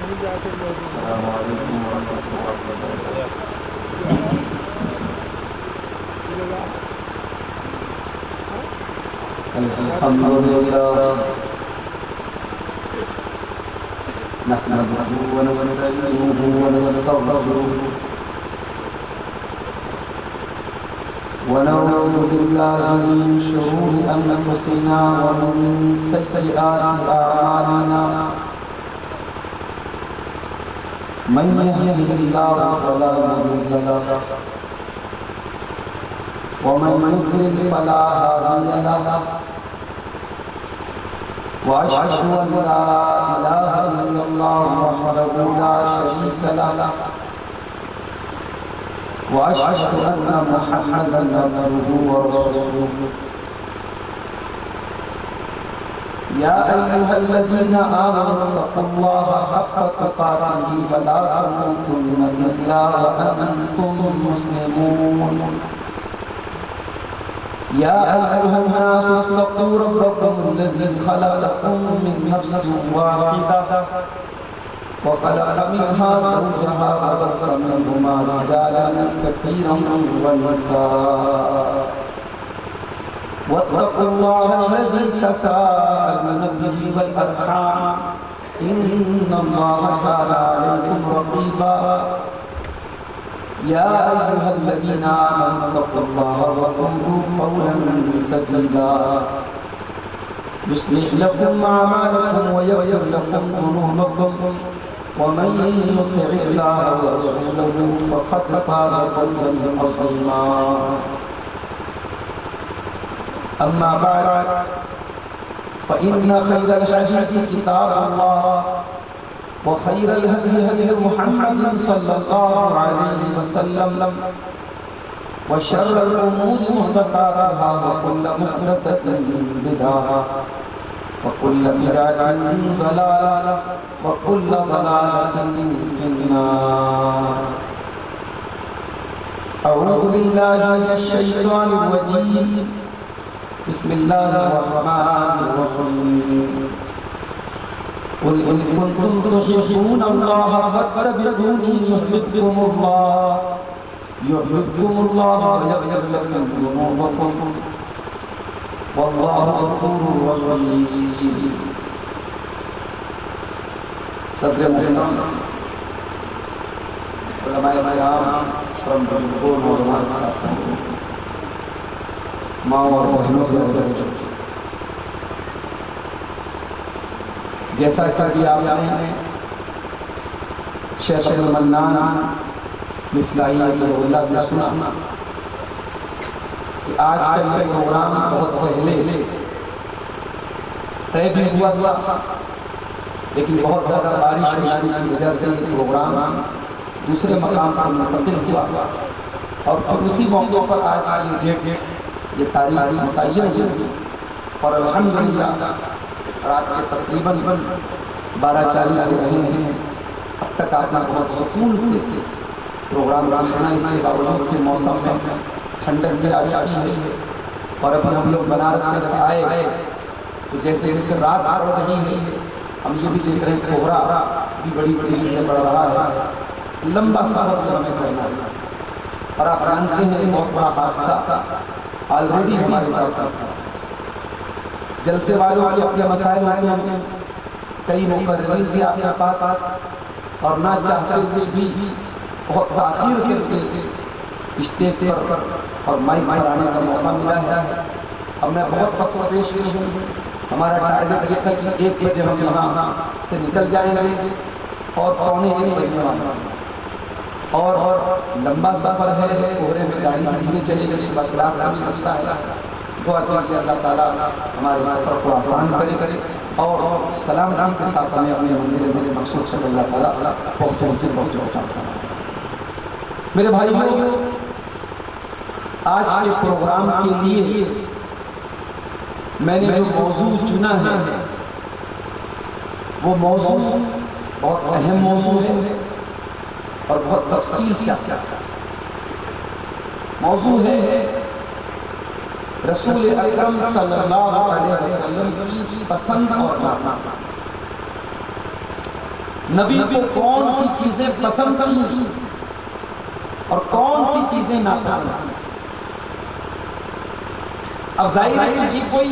السلام علیکم ورحمۃ اللہ وبرکاتہ۔ الحمد للہ نحمده ونستعينه ونستغفره ونعوذ بالله من شرور أنفسنا ومن سيئات أعمالنا، من يهده الله فلا مضل له ومن يضلل فلا هادي له، وأشهد أن لا إله إلا الله وحده لا شريك له، وأشهد أن محمدا عبده ورسوله۔ يا أيها الذين آمنوا اتقوا الله حق تقاته ولا تموتن إلا وأنتم مسلمون۔ يا أيها الناس اتقوا ربكم الذي خلقكم من نفس واحدة وخلق منها زوجها وبث منهما رجالا كثيرا ونساء، واتقوا الله الذي تساءلون به والأرحام إن الله كان عليكم رقيبا۔ يا أيها الذين آمنوا اتقوا الله وقولوا قولا سديدا يصلح لكم أعمالكم ويغفر لكم ذنوبكم، ومن يطع الله ورسوله فقد فاز فوزا عظيما۔ أما بعد فإن خير الحديث كتاب الله، وخير الهدي هدي محمد صلى الله عليه وسلم، وشر الأمور محدثاتها وكل محدثة بدعة وكل بدعة ضلالة وكل ضلالة في النار۔ أعوذ بالله من الشيطان الرجيم، بسم الله الرحمن الرحيم۔ قل إن كنتم تحبون الله فاتبعوني يحببكم الله ويغفر لكم ذنوبكم والله غفور رحيم۔ صدر محترم علماء کرام، پرم بزرگوں، نوجوان ساتھیوں، ماں اور بہنوں کے بچوں، جیسا کہ آپ نے شیخ المنان مفلاحی اللہ سے سنا کہ آج کا یہ پروگرام بہت پہلے طے بھی ہوا تھا، لیکن بہت زیادہ بارش کی وجہ سے یہ پروگرام دوسرے مقام پر منتقل ہوا، اور پھر اسی موقع پر آج کی ڈیٹ یہ تاریخ متعین ہوئی، اور الحمدللہ رات کے تقریباً 12:40 ہو رہے ہیں۔ اب تک آپ نے بہت سکون سے پروگرام سنا، اس کے باوجود کہ موسم میں ٹھنڈک بھی آ جاتی ہے، اور اب ہم لوگ بنارس سے آئے تو جیسے اس سے رات آ رہی ہے، ہم یہ بھی دیکھ رہے ہیں کوہرا بھی بڑی تیزی سے بڑھ رہا ہے، لمبا سفر ہمیں کرنا ہے، اور آپ جانتے ہیں بہت بڑا حادثہ آلریڈی ہمارے ساتھ ہے۔ جلسے والوں کے اپنے مسائل ہوتے ہیں، کئی مقررین بھی آپ کے پاس، اور نہ چاہتے ہوئے بھی بہت تاخیر سے اسٹیج پر اور مائک پر آنے کا موقع ملا ہے۔ اب میں بہت پیش ہوں، ہمارا ٹارگٹ یہ تھا کہ 1 بجے ہم یہاں سے نکل جائیں گے اور 1:15 بجے اور لمبا سفر ہے، کوہرے میں گاڑی دھیمی چلے گی، صبح کلاس کا مسئلہ ہے۔ دعا کیجیے اللہ تعالیٰ ہمارے سفر کو آسان کرے، اور سلام نام کے ساتھ ہمیں اپنے منزل مقصود سے اللہ تعالیٰ پہنچاتا ہے۔ میرے بھائیوں، آج کے پروگرام کے لیے میں نے جو موضوع چنا ہے وہ موضوع بہت اہم موضوع ہے اور بہت تفصیل چاہتا ہے۔ موضوع ہے رسول اکرم صلی اللہ علیہ وسلم کی پسند اور ناپسند۔ نبی کو کون سی چیزیں پسند تھیں اور کون سی چیزیں ناپسند تھیں۔ اب ظاہر ہے کہ یہ کوئی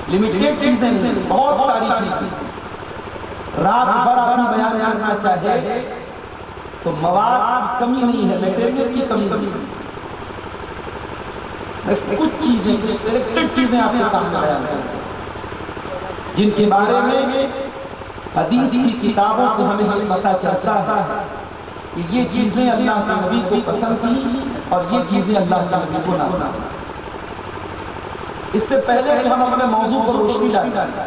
لمیٹڈ چیزیں نہیں، بہت ساری چیزیں۔ رات بھر اپنا بیان کرنا چاہے تو مواد کی کمی نہیں ہے، میٹیریل کی کمی نہیں ہے۔ کچھ چیزیں، سلیکٹڈ چیزیں آپ کے سامنے بیان کریں جن کے بارے میں حدیث کی کتابوں سے ہمیں یہ پتہ چلتا ہے کہ یہ چیزیں اللہ کے نبی کو پسند تھیں اور یہ چیزیں اللہ کے نبی کو ناپسند تھیں۔ اس سے پہلے کہ ہم اپنے موضوع پر روشنی ڈالیں،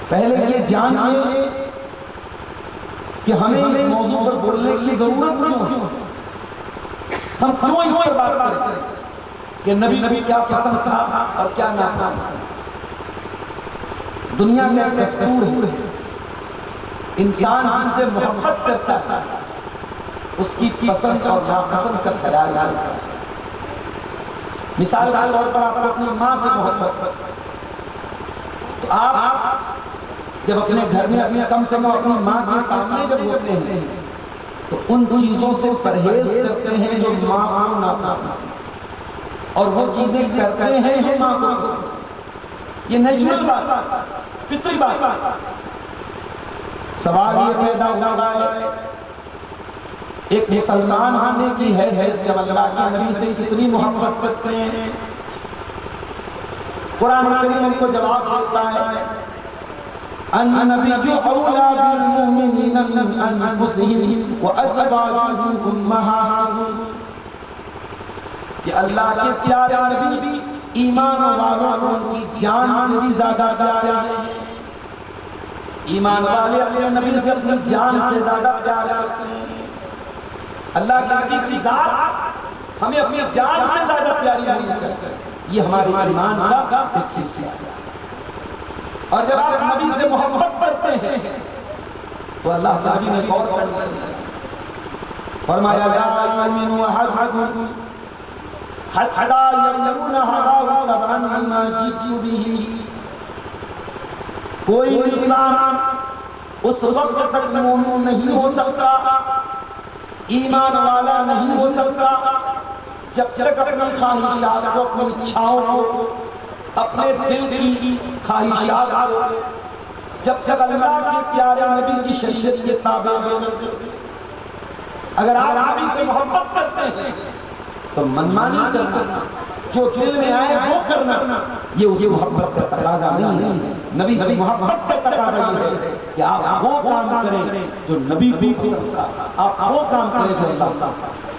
پہلے یہ جان لیں کہ ہمیں اس موضوع پر بولنے کی ضرورت کیوں ہے، ہم کیوں اس پر بات کریں کہ نبی کو کیا پسند تھا اور کیا ناپسند تھا۔ دنیا میں ایک دستور ہے، انسان جس سے محبت کرتا ہے اس کی پسند اور ناپسند کا خیال رکھتا ہے۔ مثال کے طور پر آپ اپنی ماں سے محبت، تو آپ جب اپنے گھر میں کم سے کم اپنی ماں کے سامنے جب ہوتے ہیں تو ان چیزوں سے پرہیز کرتے ہیں جو ماں کو ناپسند ہیں اور وہ چیزیں کرتے ہیں جو ماں کو پسند ہیں۔ یہ نیچرل بات، فطری بات۔ سوال یہ پیدا ہوا ہے ایک مسلمان ہونے کی حیثیت جب اللہ کے نبی سے اتنی محبت کرتے ہیں، قرآن کریم ان کو جواب دیتا ہے النبی اولیٰ بالمؤمنین من انفسہم وازواجہ امہاتہم، کہ اللہ کے پیارے نبی ایمان والوں کو ان کی جان سے بھی زیادہ پیارے ہیں۔ ایمان والے اپنے نبی سے اپنی جان سے زیادہ پیار کرتے ہیں۔ اللہ کے نبی کی ذات ہمیں اپنی جان سے زیادہ پیاری ہونی چاہیے، یہ ہمارے ایمان کا ایک حصہ ہے۔ اور جب آپ نبی سے محبت کرتے ہیں تو اللہ کے نبی نے ایک اور کنڈیشن فرمایا لا یؤمن احدکم حتی یکون ہواہ تبعا لما جئت بہ، کوئی انسان اس وقت تک مومن نہیں ہو سکتا، ایمان والا نہیں ہو سکتا جب تک اپنی خواہشات کو، اپنی اچھاؤں کو، اپنے دل کی خواہشات کو، جب تک اللہ کے پیارے نبی کی شریعت کے تابع نہیں۔ اگر آپ نبی سے محبت کرتے ہیں تو منمانی کرنا، جو دل میں آئے وہ کرنا، یہ اس محبت کا تقاضا نہیں ہے۔ نبی سے محبت کا تقاضا یہ ہے کہ آپ وہ کام کریں جو نبی کو پسند ہے، آپ وہ کام کریں جو اللہ کو پسند ہے۔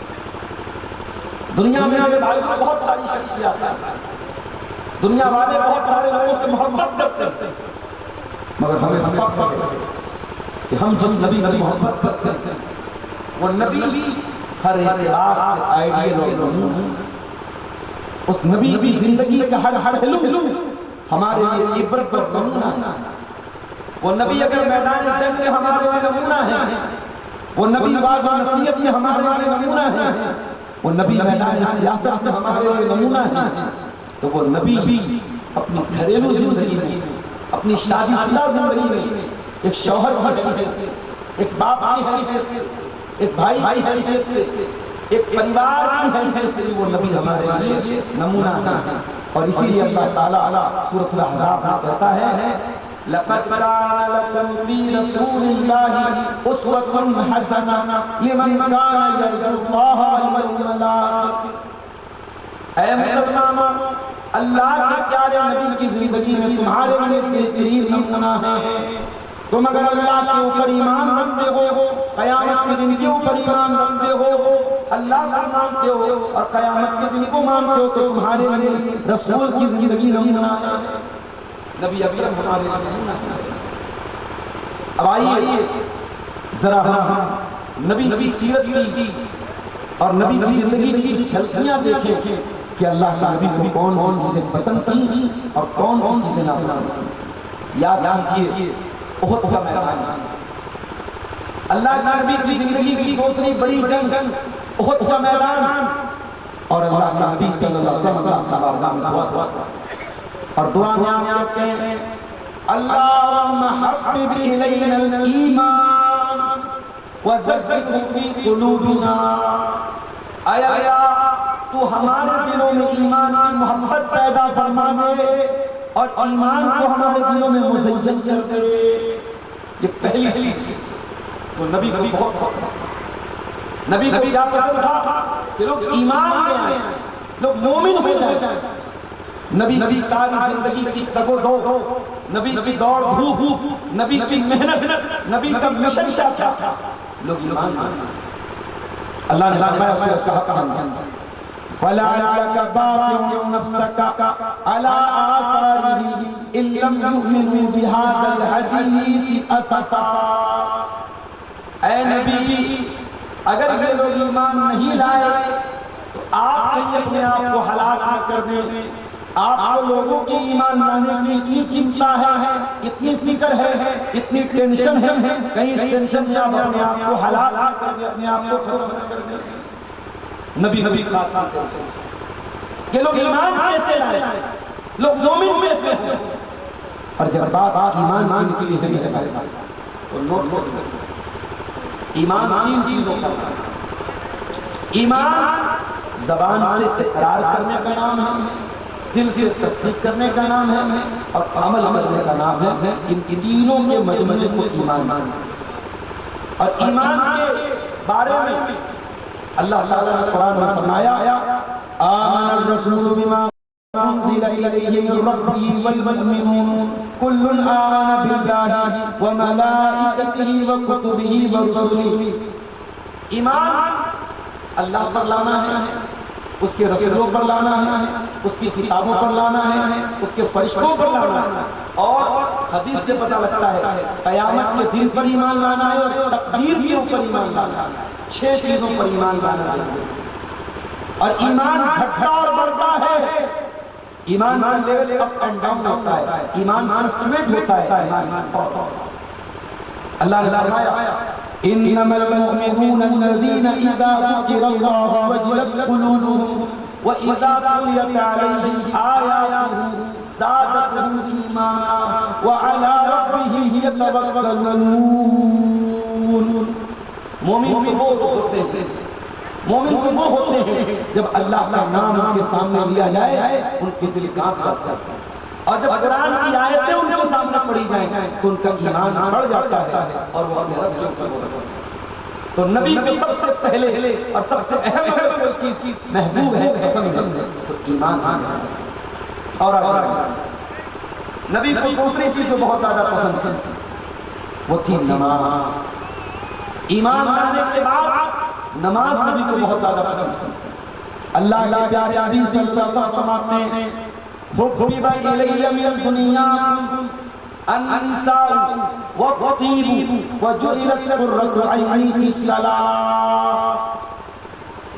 دنیا میں آگے بھائی بہت ساری شخصیات ہیں، دنیا والے بہت سارے لوگوں سے محبت کرتے ہیں، مگر ہمیں فخر ہے کہ ہم جس نبی سے محبت کرتے ہیں وہ نبی ہر اعتبار سے آئیڈیل اور نمونہ، اس نبی کی زندگی کا ہر پہلو ہمارے لیے عبرت اور نمونہ ہے۔ وہ نبی اگر میدان جنگ میں ہمارے لیے نمونہ ہے، وہ نبی واعظ و نصیحت میں ہمارے لیے نمونہ ہے، وہ نبی میدان سیاست میں ہمارے لیے نمونہ ہے، تو وہ نبی بھی اپنی گھریلو زندگی میں، اپنی شادی شدہ زندگی میں، ایک شوہر کی حیثیت سے، ایک باپ کی حیثیت سے، ایک بھائی کی حیثیت سے، ایک پریوار کی حیثیت سے وہ نبی ہمارے لیے نمونہ ہے۔ اور اسی لیے اللہ تعالیٰ سورۃ الاحزاب میں کہتا ہے لَقَدْ كَانَ لَكُمْ فِي رَسُولِ اللَّهِ أُسْوَةٌ حَسَنَةٌ لِمَنْ كَانَ يَرْجُو اللَّهَ وَالْيَوْمَ الْآخِرَ، اے مسلمانوں اللہ کے پیارے نبی کی زندگی میں تمہارے لیے بہترین نمونہ ہے۔ تم اگر اللہ کے اوپر ایمان رکھتے ہو، قیامت کے دن کے اوپر ایمان رکھتے ہو، اللہ کو مانتے ہو اور قیامت کے دن کو مانتے ہو، تو تمہارے لیے رسول کی زندگی نمونہ ہے، نبی اکرم ہمارے لیے نمونہ ہے۔ اب آئیے ذرا ہم نبی کی سیرت کی اور نبی کی زندگی کی جھلکیاں دیکھیں کہ اللہ کے نبی کو کون سی چیزیں پسند تھیں اور کون سی چیزیں ناپسند تھیں۔ یاد کیجیے احد کا میدان، اللہ کے نبی کی زندگی کی دوسری بڑی جنگ احد کا میدان، اور اللہ کے نبی صلی اللہ علیہ وسلم کا بارگاہ میں دعا اور دعا میں آپ کہتے ہیں اللہم حبب الینا الایمان وزکہ فی قلوبنا، اے اللہ تو ہمارے دلوں میں ایمان کی محبت پیدا فرما دے اور ایمان کو ہمارے دلوں میں مزین کر دے۔ یہ پہلی چیز تو نبی کو بہت پسند، نبی کو کیا پسند تھا کہ لوگ ایمان لے آئیں، لوگ مومن ہو جائیں۔ نبی کی ساری زندگی کی تگ و دو، نبی کی دوڑ دھوپ، نبی کی محنت، نبی کا مشن کیا تھا؟ لوگ ایمان لائیں۔ اللہ نے فرمایا سورہ کہف فَلَعَلَّكَ بَاخِعٌ نَفْسَكَ عَلَىٰ آثَارِهِمْ إِن لَّمْ يُؤْمِنُوا بِهَٰذَا الْحَدِيثِ أَسَفًا۔ اے نبی اگر یہ لوگ ایمان نہیں لائے تو آپ کہیں اپنے آپ کو ہلاک نہ کر دیں۔ آپ کو لوگوں کی ایمان لانے کی اتنی چنتا ہے، اتنی فکر ہے، اتنی ٹینشن ہے، کہیں اس ٹینشن سے آپ اپنے آپ کو ہلاک نہ کر دیں، اپنے آپ کو ختم کر دیں۔ نبی کہ لوگ ایمان کیسے لائے، لوگ مومن کیسے ہیں۔ اور جب بات ایمان کی نکلی ہے تو نوٹ کریں، ایمان تین چیزوں کا ہے۔ ایمان زبان سے اقرار کرنے کا نام ہے، دل سے تصدیق کرنے کا نام ہے اور عمل کرنے کا نام ہے۔ ان تینوں کے مجموعے کو ایمان۔ اور ایمان کے بارے میں اللہ تعالیٰ نے قرآن میں فرمایا آمن الرسول بما انزل الیہ من ربہ والمؤمنون کل آمن باللہ وملائکتہ وکتبہ ورسلہ۔ ایمان اللہ پر لانا ہے، اس کے رسولوں پر لانا ہے، اس کی کتابوں پر لانا ہے، اس کے فرشتوں پر لانا ہے۔ اور حدیث سے پتہ لگتا ہے قیامت کے دن پر ایمان لانا ہے اور تقدیر کے اوپر ایمان لانا ہے۔ 6 چیزوں پر ایمان لانا ہے۔ اور ایمان گھٹتا اور بڑھتا ہے، ایمان کا لیول اپ اینڈ ڈاؤن ہوتا ہے، ایمان فلکچویٹ ہوتا ہے۔ اللہ نے فرمایا انما المؤمنون الذين اذا ذكر الله وجلت قلوبهم واذا تليت عليهم آياته زادتهم ایمانا وعلى ربهم يتوکلون۔ مومن وہ ہوتے ہیں، مومن وہ ہوتے ہیں جب اللہ کا نام ان کے سامنے لیا جائے ان کے دل کانپ جاتا ہے، اور جب قرآن کی آیتیں ان کے سامنے پڑھی جائیں تو ان کا ایمان بڑھ جاتا ہے اور وہ اپنے رب کو پسند۔ تو نبی کو سب سے پہلے اور سب سے اہم اگر کوئی چیز محبوب ہے، پسند ہے تو ایمان آنا۔ اور نبی کو دوسری چیز جو بہت زیادہ پسند تھی وہ تھی نماز۔ ایمان لانے کے بعد نماز نبی کو بہت زیادہ پسند تھی۔ اللہ کے پیارے نبی صلی اللہ علیہ وسلم فرماتے ہیں حبب الی من الدنیا النساء والطیب وجعلت قرۃ عینی فی الصلاۃ۔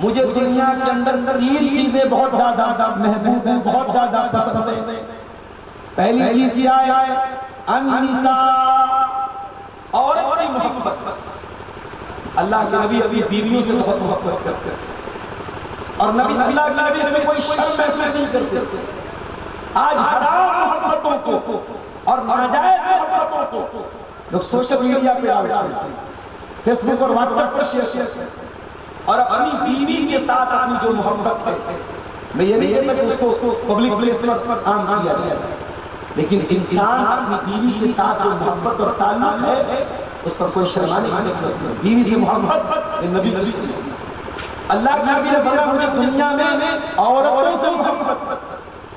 مجھے دنیا کے اندر 3 چیزیں بہت زیادہ محبوب ہیں، بہت زیادہ پسند ہیں۔ پہلی چیز یہ ہے النساء، عورت کی محبت۔ اللہ کے نبی ابھی بیویوں سے بہت محبت کرتے ہیں اور نبی اللہ کے نبی میں کوئی شرم محسوس نہیں کرتے۔ آج حرام محبتوں کو اور ناجائز محبتوں کو لوگ سوشل میڈیا پہ ڈالتے ہیں، فیس بک اور واٹس ایپ پر شیئر کرتے ہیں، اور اپنی بیوی کے ساتھ اپنی جو محبت ہے، میں یہ نہیں کہتا کہ اس کو پبلک پلیس پر عام کیا جائے، لیکن انسان اپنی بیوی کے ساتھ جو محبت اور تعلق ہے اس پر کوئی شرمانے نہیں کرتا۔ بیوی سے محبت نبی کی اللہ کے نبی نے فرمایا مجھے دنیا میں عورتوں سے محبت۔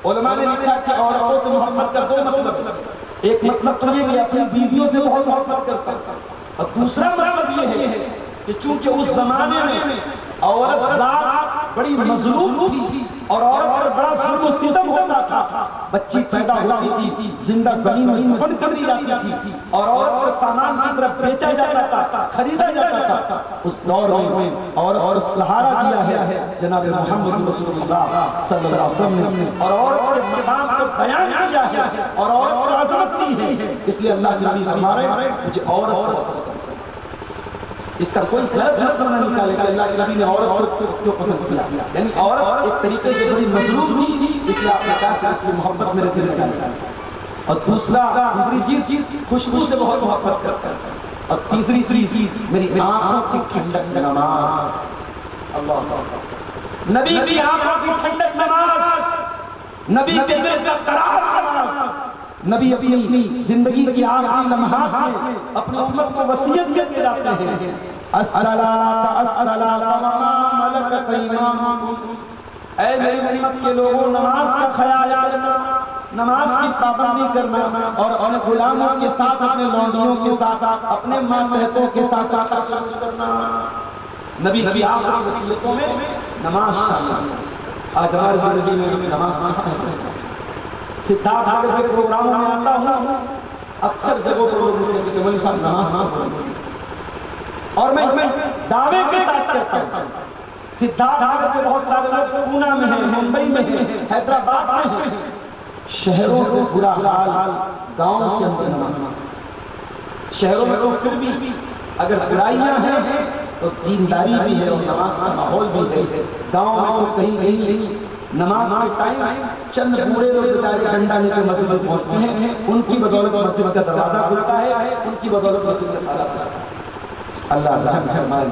علماء نے لکھا کہ عورتوں سے محبت کا 2 مطلب، ایک مطلب تو یہ کہ اپنی بیویوں سے بہت محبت کرتا، اور دوسرا مطلب یہ ہے کہ چونکہ اس زمانے میں عورت ذات بڑی مظلوم تھی اور عورت پر بڑا ظلم و ستم ہوتا تھا، بچی پیدا ہوتی تھی زندہ زمین میں دفن کر دی جاتی تھی اور عورت پر سامان کی طرف بیچا جاتا تھا، خریدا جاتا تھا۔ اس دور میں عورت اور سہارا دیا ہے جناب محمد رسول اللہ صلی اللہ علیہ وسلم نے، اور عورت کے مقام کو بیان کیا ہے اور عورت پر عظمت دی ہے۔ اس لیے اللہ کے نبی فرما رہے ہیں مجھے عورت پسند ہے۔ اس کا کوئی غلط مطلب نہ نکالے کہ اللہ کے نبی نے عورت کو کیوں پسند کیا، یعنی عورت ایک طریقے سے بڑی مظلوم تھی، اس لیے آپ نے کہا کہ اس کی محبت میرے دل میں ہے۔ اور دوسری چیز خوشبو سے بہت محبت کرتا ہے، اور تیسری چیز میری آنکھوں کی ٹھنڈک نماز. اللہ نبی کی آنکھوں کی ٹھنڈک نماز، نبی کے دل کا قرار نماز. نبی اپنی زندگی کی آخری لمحات میں اپنی امت کو وصیت کرتے جاتے ہیں، الصلاۃ الصلاۃ وما ملکت ایمانکم. اے میری امت کے لوگوں، نماز کا خیال کرنا، نماز کی پابندی کرنا، اور اپنے غلاموں کے ساتھ، اپنے لونڈیوں کے ساتھ، اپنے ماتحتوں کے ساتھ خرچ کرنا. نبی کی آخری وصیتوں میں نماز شامل. آج ہماری زندگی میں نماز کا خیال. سدھارتھ نگر کے پروگراموں میں آتا ہوں، اکثر جگہوں پر لوگ مجھ سے کہتے ہیں مولوی صاحب نماز پڑھیں، اور میں دعوے کے ساتھ کہتا ہوں سدھارتھ نگر کے بہت سارے لوگ پونا میں ہیں، ممبئی میں ہیں، حیدرآباد میں ہیں. شہروں سے برا حال گاؤں کے اندر نماز. شہروں میں تو پھر بھی اگر برائیاں ہیں تو دینداری بھی ہے اور نماز کا ماحول بھی ہے. گاؤں میں تو کہیں نماز کے ٹائم چند بوڑھے لوگ بیچارے ڈنڈا لے کے مسجد میں پہنچتے ہیں، ان کی بدولت مسجد کا دروازہ کھلتا ہے، ان کی بدولت مسجد کا تالا کھلتا ہے. اللہ اللہ فرمائے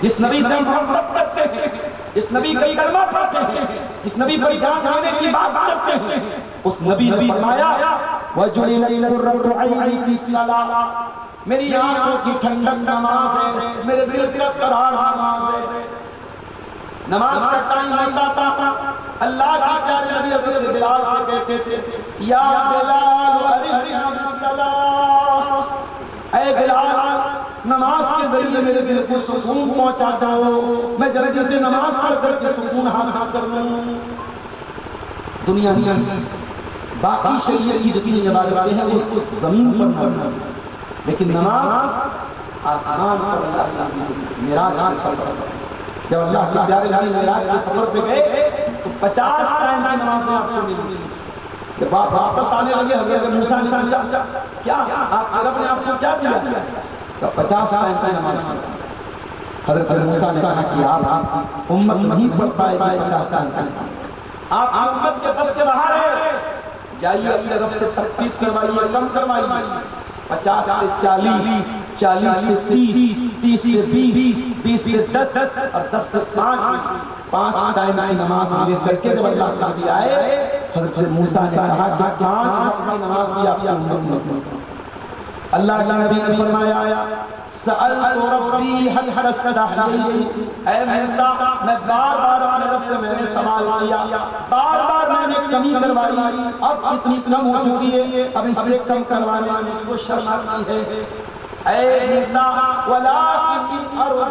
جس نبی سے محبت کرتے ہیں، جس نبی کا کلمہ پڑھتے ہیں، جس نبی پر جان دینے کی بات کرتے ہیں، اس نبی نے فرمایا وَجُعِلَتْ قُرَّةُ عَيْنِي فِي الصَّلَاةِ. میری آنکھوں کی ٹھنڈک نماز ہے، میرے دل کا قرار نماز ہے. نماز کا ٹائم ہوتا تھا، اللہ کی پیارے نبی حضرت بلال سے کہتے تھے یا بلال ارحنا بالصلاۃ. اے بلال، نماز کے ذریعے میرے دل کو سکون پہنچا جاؤ، میں جلدی سے نماز پڑھ کر کے سکون حاصل کر لوں. دنیا میں باقی شریعت کی جتنی عبادتیں ہیں وہ زمین پر موجود ہیں، لیکن نماز آسمان پر اللہ کی معراج کے سفر. جب اللہ کے پیارے نبی معراج کے سفر پہ گئے تو 50 ٹائم کی نمازیں آپ کو ملی. جب آپ واپس آنے لگے حضرت موسیٰ نے پوچھا کیا آپ رب نے آپ کو کیا دیا؟ کہ 50 ٹائم کی نماز. حضرت موسیٰ نے کہا کہ آپ امت نہیں پڑھ پائے گی 50 ٹائم. آپ امت کے بس کے باہر ہے، جائیے اپنے رب سے تخفیف کروائیے، کم کروائیے. 50 سے 40، 40 سے 30، 30 سے 20، 20 سے 10 اور 10 سے 5 ٹائم کی نماز ملے کر کے جب اللہ کے نبی آئے، حضرت موسیٰ نے کہا کہ 5 وقت کی نماز بھی آپ کی امت میں. اللہ کے نبی نے فرمایا سألت ربی حل استحییت. اے موسیٰ، میں بار بار اپنے رب سے میں نے سوال کیا، بار بار میں نے کمی کروائی، اب اتنی کم ہو چکی ہے، اب اس سے کم کروانے میں مجھ کو شرم آتی ہے. اے موسیٰ ولکن ارضی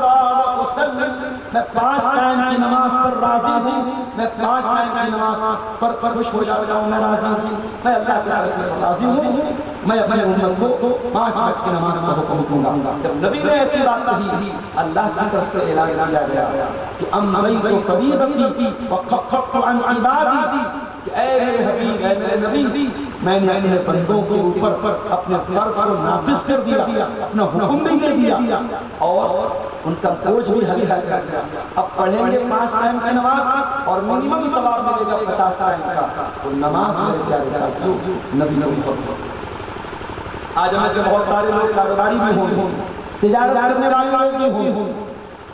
واسلم. میں 5 ٹائم کی نماز پر راضی ہوں، میں 5 ٹائم کی نماز پر خوش ہو جاتا ہوں، میں راضی ہوں، میں اللہ کے رسول سے راضی ہوں، میں اپنے امت کو 5 وقت کی نماز کا حکم دوں گا. جب نبی نے ایسی بات کہی، اللہ کی طرف سے اعلان کیا گیا کہ امضیت فریضتی وخففت عن عبادی. کہ اے میرے حبیب، اے میرے نبی، میں نے اپنے بندوں کے اوپر اپنے فرض کو نافذ کر دیا، اپنا حکم بھی دے دیا اور ان کا بوجھ بھی ہلکا کر دیا. اب پڑھیں گے 5 ٹائم کی نماز اور منیمم ثواب ملے گا 50 ٹائم کا. تو نماز میں پیارے ساتھیوں نبی آج ہمیں سے بہت سارے لوگ کاروباری بھی ہوں، تجارت کرنے والے لوگ بھی ہوں،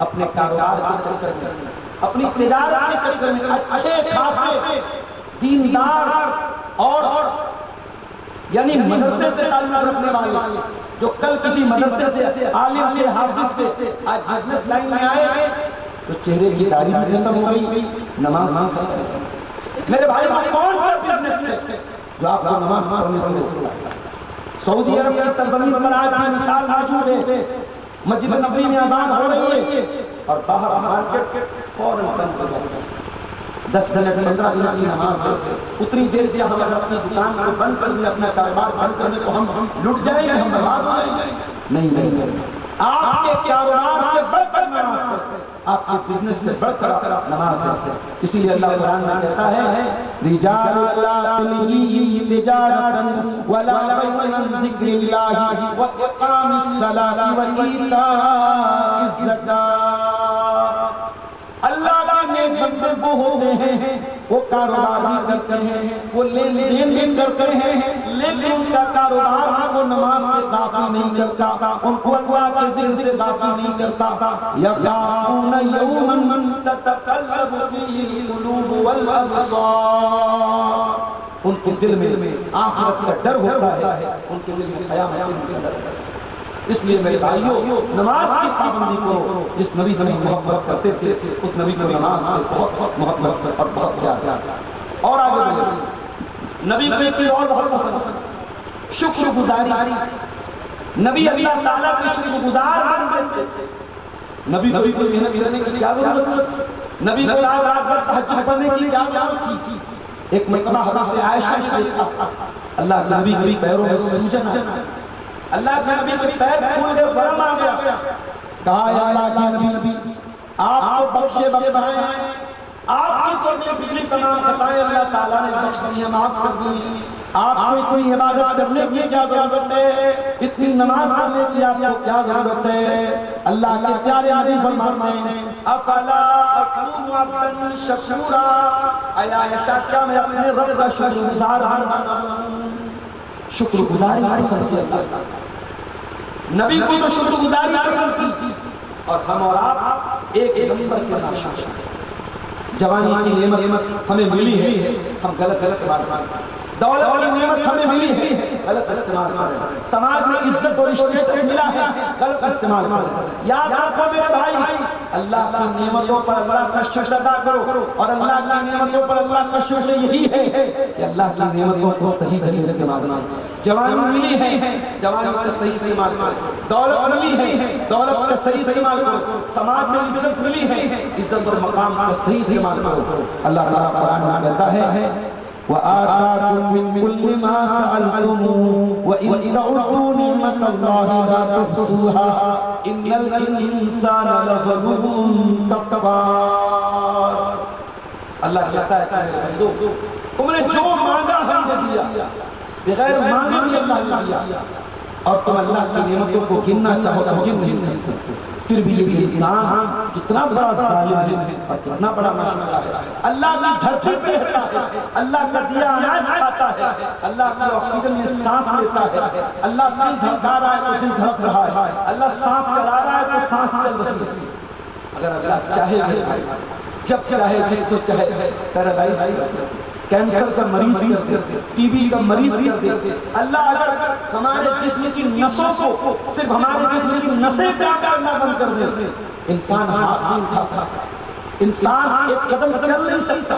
اپنے کاروبار کے چکر میں، اپنی تجارت کے چکر میں اچھے خاصے دیندار اور یعنی مدرسے سے تعلق رکھنے والے جو کل کسی مدرسے سے عالم کے حافظ سے آج بزنس لائن میں آئے تو چہرے کی داڑھی بھی ختم ہو گئی، نماز نہیں سکتے. میرے بھائی کون سا بزنس ہے جو آپ کو نماز پڑھنے سے روکتا ہے؟ سعودی عرب کی سرزمین پر آج بھی مثال موجود ہے، مسجد نبوی میں اذان ہو رہی ہے اور باہر مارکیٹ فوراً بند ہو جاتا ہے. 10 منٹ 15 منٹ کی نماز ہے، اتنی دیر دیا ہم اگر اپنی دکان کو بند کر دیں، اپنا کاروبار بند کر دیں تو ہم لٹ جائیں گے، ہم برباد ہو جائیں گے. نہیں، آپ کے کاروبار سے بڑھ کر نماز ہے، آپ کے بزنس سے بڑھ کر نماز ہے. اسی لیے اللہ قرآن میں کہتا ہے رجال لا تلہیہم تجارۃ ولا بیع عن ذکر اللہ واقام الصلاۃ وایتاء الزکاۃ. اللہ کے نیک بندے وہ ہوتے ہیں وہ کاروبار بھی کرتے ہیں، وہ لین دین بھی کرتے ہیں، لیکن ان کا کاروبار وہ نماز سے کافی نہیں کرتا، ان کو اللہ کے ذکر سے کافی نہیں کرتا۔ یخافون یوما تتقلب فیہ القلوب والابصار، ان کے دل میں آخرت کا ڈر ہوتا ہے، ان کے دل میں قیامت کا ڈر ہے۔ اس لیے میرے بھائیو، نماز کی پابندی کرو۔ جس نبی سے محبت کرتے تھے اس نبی کو نماز سے بہت محبت اور بہت پیار۔ اور آگے بڑھیں، نبی کو ایک چیز اور بہت پسند، شکر گزاری۔ نبی اللہ تعالیٰ کے شکر گزار بنتے تھے۔ نبی کو محنت کرنے کی کیا ضرورت تھی؟ نبی کو رات بھر تہجد پڑھنے کی کیا ضرورت تھی؟ ایک مرتبہ حضرت عائشہ سے اللہ کے نبی کے پیروں میں سوجن، اللہ کے نبی کے پیر پھول گئے، ورم آ گیا۔ کہا یا اللہ کے نبی، آپ کو بخشے بخشائیں، آپ کی تو بجلی تمام خطائیں اللہ تعالیٰ نے بخش دی ہیں، معاف کر دی۔ آپ کو کوئی عبادت کرنے کی کیا ضرورت ہے؟ اتنی نماز پڑھنے کی آپ کو کیا ضرورت ہے؟ اللہ کے پیارے نبی فرماتے ہیں افلا اکون عبدا شکورا، اے عائشہ کیا میں اپنے رب کا شکر گزار بنوں؟ شکر گزاری پسند سے نبی کو تو شکر گزاری پسند تھی، اور ہم اور آپ ایک نمبر کے ناشکر۔ جوانی کی نعمت ہمیں ملی ہے، ہم غلط بات، دولت کی نعمت ہمیں ملی ہے، غلط استعمال کر رہے ہیں، سماج میں عزت اور اسٹیٹس ملا ہے، غلط استعمال کر رہے ہیں۔ یاد رکھو میرے بھائی، اللہ کی نعمتوں پر اللہ کا شکر ادا کرو، اور اللہ کی نعمتوں پر اللہ کا شکر یہی ہے کہ اللہ کی نعمتوں کو صحیح طریقے سے استعمال کرنا۔ جوانی ملی ہے، جوانی کا صحیح استعمال کرو۔ دولت ملی ہے، دولت کا صحیح استعمال کرو۔ سماج میں عزت ملی ہے، عزت اور مقام کا صحیح استعمال کرو۔ اللہ تعالیٰ قرآن میں کہتا ہے وَآتَاكُم مِّن كُلِّ مَا سَأَلْتُمُوهُ وَإِن تَعُدُّوا نِعْمَةَ اللَّهِ لَا تُحْصُوهَا إِنَّ الْإِنسَانَ لَظَلُومٌ كَفَّارٌ۔ اللہ کہتا ہے کہ بندو، تم نے جو مانگا ہم نے دیا، بغیر مانگے بھی اللہ نے دیا، اور تم اللہ کی نعمتوں کو گننا چاہو تو گن نہیں سکتے۔ پھر بھی یہ انسان کتنا بڑا ظالم ہے اور کتنا بڑا ناشکرا ہے۔ اللہ کی دھرتی پہ رہتا ہے، اللہ کا دیا اناج کھاتا ہے، اللہ کی آکسیجن میں سانس لیتا ہے، اللہ دل دھڑکا رہا ہے تو دل دھڑک رہا ہے، اللہ سانس چلا رہا ہے تو سانس چل رہی ہے۔ اگر اللہ چاہے جب چاہے جس کو چاہے پیرالائز، کینسر کا مریض کر دے، ٹی بی کا مریض کر دے۔ اللہ اگر ہمارے جسم کی نسوں کو صرف ہمارے جسم کی نسیں سے کرنا بند کر دے، انسان ہاتھ نہیں اٹھا سکتا، انسان ایک قدم چل نہیں سکتا،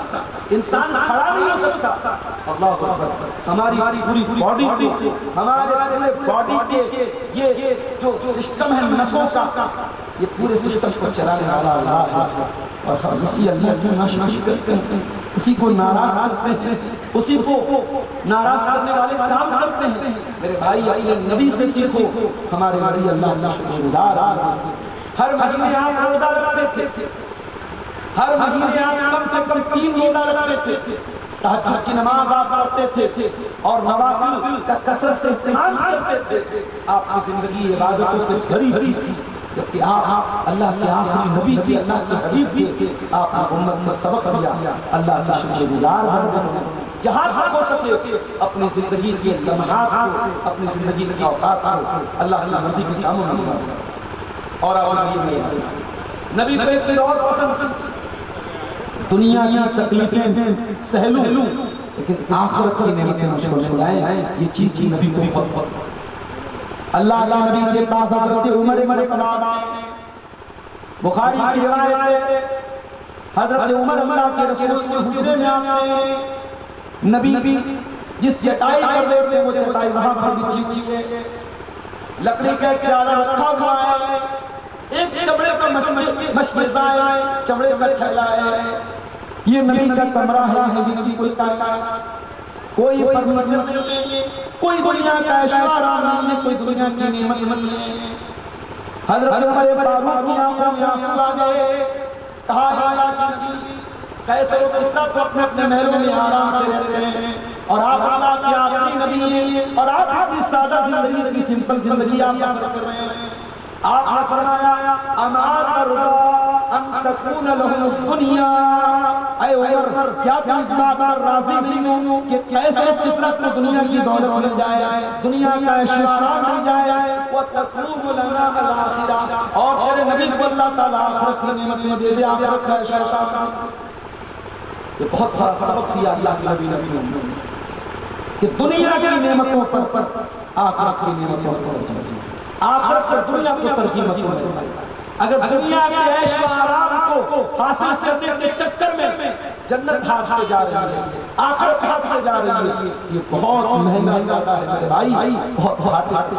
انسان کھڑا نہیں ہو سکتا۔ اللہ اکبر، ہماری پوری باڈی کو، ہمارے پورے باڈی کے یہ جو سسٹم ہے نسوں کا، یہ پورے سسٹم کو چلانے والا اللہ ہے، اور ہم اسی اللہ کی ناشکری کرتے ہیں، اسی کو ناراض کرتے ہیں، اسی کو ناراض کرنے والے کام کرتے ہیں۔ میرے بھائی اپنے نبی سے سیکھو، ہمارے نبی اللہ کا شکر گزار تھے، ہر مہینے آپ روزہ رکھتے تھے، ہر مہینے آپ کم سے کم 3 روزہ رکھتے تھے، تہجد کی نماز آپ پڑھتے تھے، اور نوافل کا کثرت سے استعمال کرتے تھے۔ آپ کی زندگی عبادتوں سے بھری تھی، جبکہ آپ اللہ کے آخری نبی تھے، اللہ کے حبیب تھے۔ آپ نے امت کو سبق دیا اللہ کا شکر گزار بنو، جہاں تک ہو سکے اپنی زندگی کے لمحات کو، اپنی زندگی کے اوقات کو اللہ کی مرضی کے کاموں میں لگاؤ۔ اور آپ یہ نبی کو ایک چیز اور پسند، دنیا کی تکلیفیں سہ لوں لیکن آخرت کی نعمتیں مجھ کو مل جائیں، یہ چیز نبی کو بہت پسند۔ اللہ کے نبی کے پاس حضرت عمر مرتبہ بخاری کی روایت ہے، حضرت عمر اللہ کے رسول کے حجرے میں آتے ہیں، نبی جس چٹائی پر بیٹھتے وہ چٹائی وہاں پر بچھی ہوئی ہے، لکڑی کا ایک پیالہ رکھا ہوا ہے، ایک چمڑے کا مشمشہ ہے، چمڑے کا تھیلا ہے، یہ نبی کا کمرہ ہے، یہ نبی کوئی کوئی فرنیچر نہیں ہے، کوئی دنیا کا اشارہ نہیں ہے، کوئی دنیا کی نعمت نہیں ہے۔ حضرت عمر فاروق کی آنکھوں میں آنسو آ گئے، کہا یا نبی کیسے اس طرح تو اپنے اپنے محلوں میں آرام سے رہتے ہیں، اور آپ اللہ کے آخری نبی ہیں، اور آپ کی سادہ زندگی، سمپل زندگی آپ بسر کر رہے ہیں۔ آپ نے فرمایا اما ترضى ان تکون لهم الدنیا، اے عمر کیا تم اس بات پر راضی نہیں ہو کہ کیسے کس طرح کو دنیا کی دولت مل جائے، دنیا کا شعشع مل جائے، وتکون لنا الاخرہ، اور تیرے نبی کو اللہ تعالیٰ آخرت کی نعمت دے دے، آخرت کا شعشع۔ یہ بہت بڑا سبق دیا اللہ کے نبی نے کہ دنیا کی نعمتوں پر آخرت کی نعمتوں پر آخرت پر دنیا کو ترجیح مت کرو۔ اگر دنیا کے عیش و آرام کو حاصل کرنے کے چکر میں جنت ہاتھ سے جا رہی ہے، آخرت ہاتھ سے جا رہی ہے، یہ بہت مہنگا سودا ہے میرے بھائی، بہت ہاتھ۔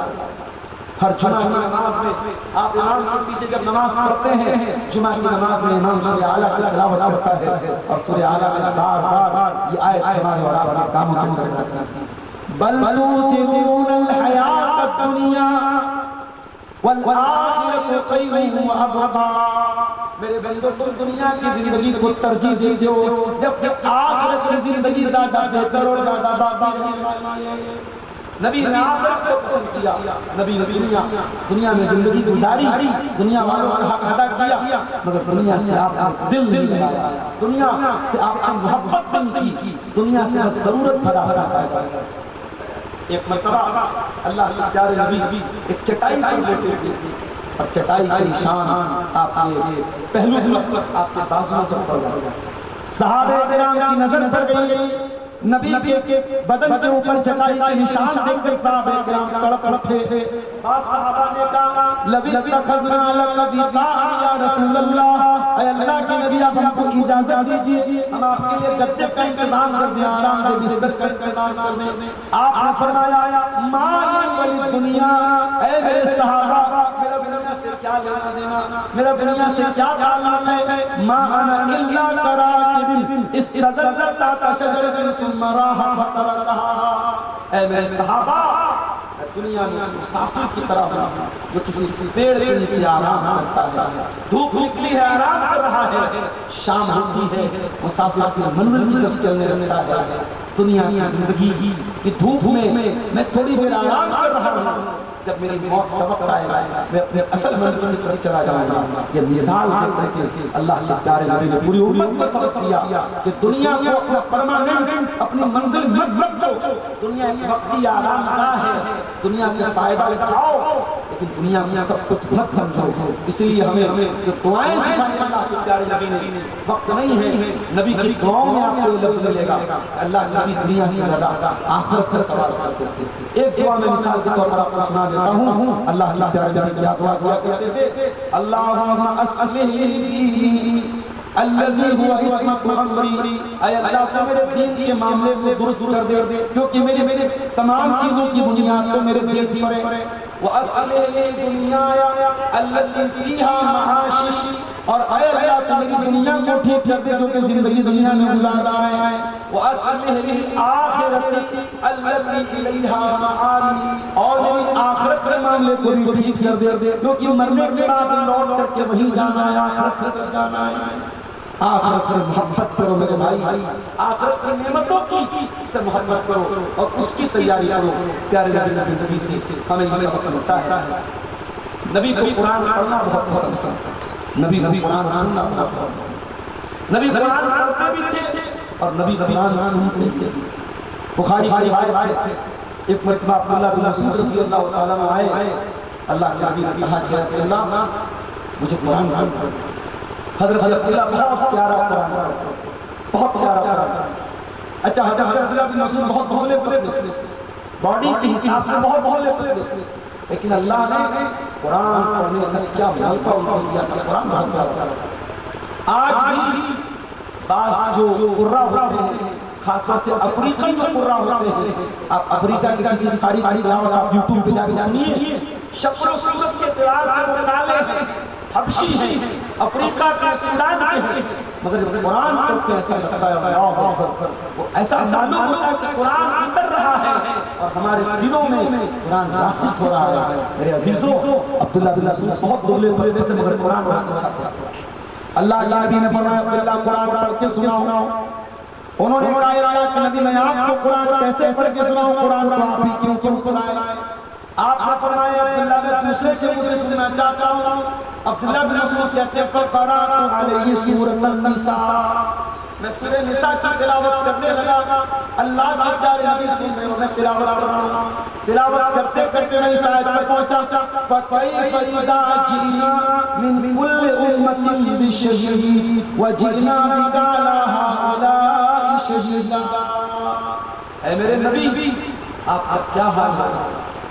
ہر جمعہ نماز میں آپ امام کے پیچھے جب نماز پڑھتے ہیں، جمعہ کی نماز میں امام سورہ اعلیٰ کی تلاوت کرتا ہے، اور سورہ اعلیٰ میں بار بار یہ آیت ہمارے اور آپ کے کاموں سے متعلق ہے، بل تؤثرون الحیاۃ الدنیا والآخرۃ خیر وابقا۔ میرے بندو تم دنیا کی زندگی کو ترجیح دیتے ہو جبکہ آخرت کی زندگی زیادہ بہتر اور زیادہ باقی ہے۔ نبی نے آخرت کو پسند کیا، نبی نے دنیا میں زندگی گزاری، دنیا والوں کا حق ادا کیا، مگر دنیا سے آپ نے دل نہیں لگایا، دنیا سے آپ نے محبت نہیں کی، دنیا سے ضرورت بھرا ہے۔ ایک مرتبہ اللہ کے پیارے نبی ایک چٹائی پر لیٹے تھے، اور چٹائی کی شان آپ کے پہلو پر آپ کے بازو سے پڑ گئی، صحابہ کرام کی نظر پڑ گئی، نبی کے بدن کے اوپر چٹائی کے نشان دیکھ کر صحابہ کرام تڑپ اٹھے۔ بعض صحابہ نے کہا لَبِثْتَخَذْنَا لَكَ وِطَاءً یا رسول اللہ، اے اللہ کے نبی آپ ہم کو اجازت دیجیے ہم آپ کے لیے گدے کا انتظام کر دیں، آرام دہ بستر کا انتظام کر دیں۔ آپ نے فرمایا ما لِی وَلِلدُّنْیَا، اے میرے صحابہ میرا دنیا سے کیا لینا دینا، میرا دنیا سے کیا تعلق ہے، ما انا الا کراکب استظل تحت شجرۃ ثم راح فترکها۔ اے میرے صحابہ دنیا میں مسافر کی طرح ہوں جو کسی پیڑ کے نیچے آرام کرتا ہے، دھوپ نکلی ہے آرام کر رہا ہے، شام ہوتی ہے مسافر کی منزل کی طرف چلنے لگتا ہے۔ دنیا کی زندگی کی دھوپ میں میں تھوڑی دیر آرام کر رہا ہوں، جب میری موت کا وقت آئے گا میں اپنے اصل منزل کی طرف چلا جاؤں گا۔ یہ مثال دے کر کے اللہ کے پیارے نبی نے پوری امت کو سبق دیا کہ دنیا کو اپنا پرماننٹ اپنی منزل مت سمجھو، دنیا ایک وقتی آرام گاہ ہے، دنیا سے فائدہ اٹھاؤ لیکن دنیا میں سب کچھ مت سمجھو۔ اس لیے ہمیں جو دعائیں سکھائی اللہ کے پیارے نبی نے، وقت نہیں ہے نبی کی دعاؤں میں آپ کو یہ لفظ ملے گا اللہ نبی دنیا سے زیادہ آخرت سے سوال کرتے تھے۔ ایک دعا میں مثال کے طور پر آپ کو سنا دیتا ہوں، اللہ کے پیارے نبی کیا دعا کیا کرتے تھے، اللہم اصلح لی الذی هو عصمت امری، اے اللہ تو میرے دین کے معاملے کو درست کر دے کیونکہ میرے تمام چیزوں کی بنیاد تو میرے دین پر ہے، واصلح لی دنیایا التی فیہا معاشی، اور اے اللہ تو میری دنیا کو ٹھیک کر دے جو کہ زندگی دنیا میں گزار رہا ہے، واصلح لی آخرتی التی الیہا معادی، اور میری آخرت کے معاملے کو بھی ٹھیک کر دے کیونکہ مرنے کے بعد لوٹ کر کے وہیں جانا ہے، آخرت سے جانا ہے۔ آخرت سے محبت کرو میرے بھائی، آخرت کی نعمتوں کی سے محبت کرو اور اس کی تیاری کرو۔ پیارے نبی کی زندگی سے ہمیں یہ سبق ملتا ہے، نبی کو قرآن پڑھنا بہت پسند ہے، نبی قرآن سننا بہت پسند ہے، نبی قرآن پڑھتے بھی تھے اور نبی قرآن سنتے تھے۔ بخاری کی روایت ہے، ایک مرتبہ عبداللہ بن مسعود رضی اللہ تعالیٰ عنہ آئے، اللہ کے نبی نے کہا کہ اللہ مجھے قرآن پڑھنا ہے۔ حضرت عبداللہ بہت پیارا قرآن ہے، بہت پیارا قرآن ہے۔ اچھا حضرت عبداللہ بن مسعود بہت بھولے تھے، باڈی کے حساب سے بہت بھولے تھے، لیکن اللہ نے قرآن پڑھنے کا کیا موقع ان کو دیا کہ قرآن بہت پیارا ہے۔ آج بھی بعض جو قرآن ہوتے ہیں، خاص طور سے افریقن جو قرآن ہوتے ہیں، آپ افریقہ کی کسی تاریخ کی دعوت آپ یوٹیوب پہ جا کے سنیے، شکل و صورت کے اعتبار سے وہ کالے ہیں، حبشی ہیں، افریقہ کے سودان کے ہیں، مگر جب قرآن پڑھتے ایسا لگتا ہے وہ ایسا معلوم ہوتا ہے کہ قرآن اتر رہا ہے اور ہمارے دلوں میں قرآن راسخ ہو رہا ہے۔ میرے عزیزوں عبداللہ بن مسعود بہت دولے ہوئے تھے مگر قرآن بہت اچھا تھا۔ اللہ کے نبی نے فرمایا عبداللہ قرآن پڑھ کے سناؤ، انہوں نے کہا یا اللہ کے نبی میں آپ کو قرآن کیسے پڑھ کے سناؤں، قرآن کو آپ ہی کیوں پڑھائے؟ آپ نے فرمایا عبداللہ میں دوسرے کے منہ سے سننا چاہتا ہوں، عبداللہ بن مسعود کہتے ہیں فقرأت علیہ سورۃ النساء، میں سورہ نساء کی تلاوت کرنے لگا، اللہ کے پیارے نبی صلی اللہ علیہ وسلم میں تلاوت کر رہا ہوں، تلاوت کرتے کرتے میں اس آیت پر پہنچا فَكَيْفَ إِذَا جِئْنَا مِنْ كُلِّ أُمَّةٍ بِشَهِيدٍ وَجِئْنَا بِكَ عَلَىٰ هَٰؤُلَاءِ شَهِيدًا۔ اے میرے نبی آپ کا کیا حال ہے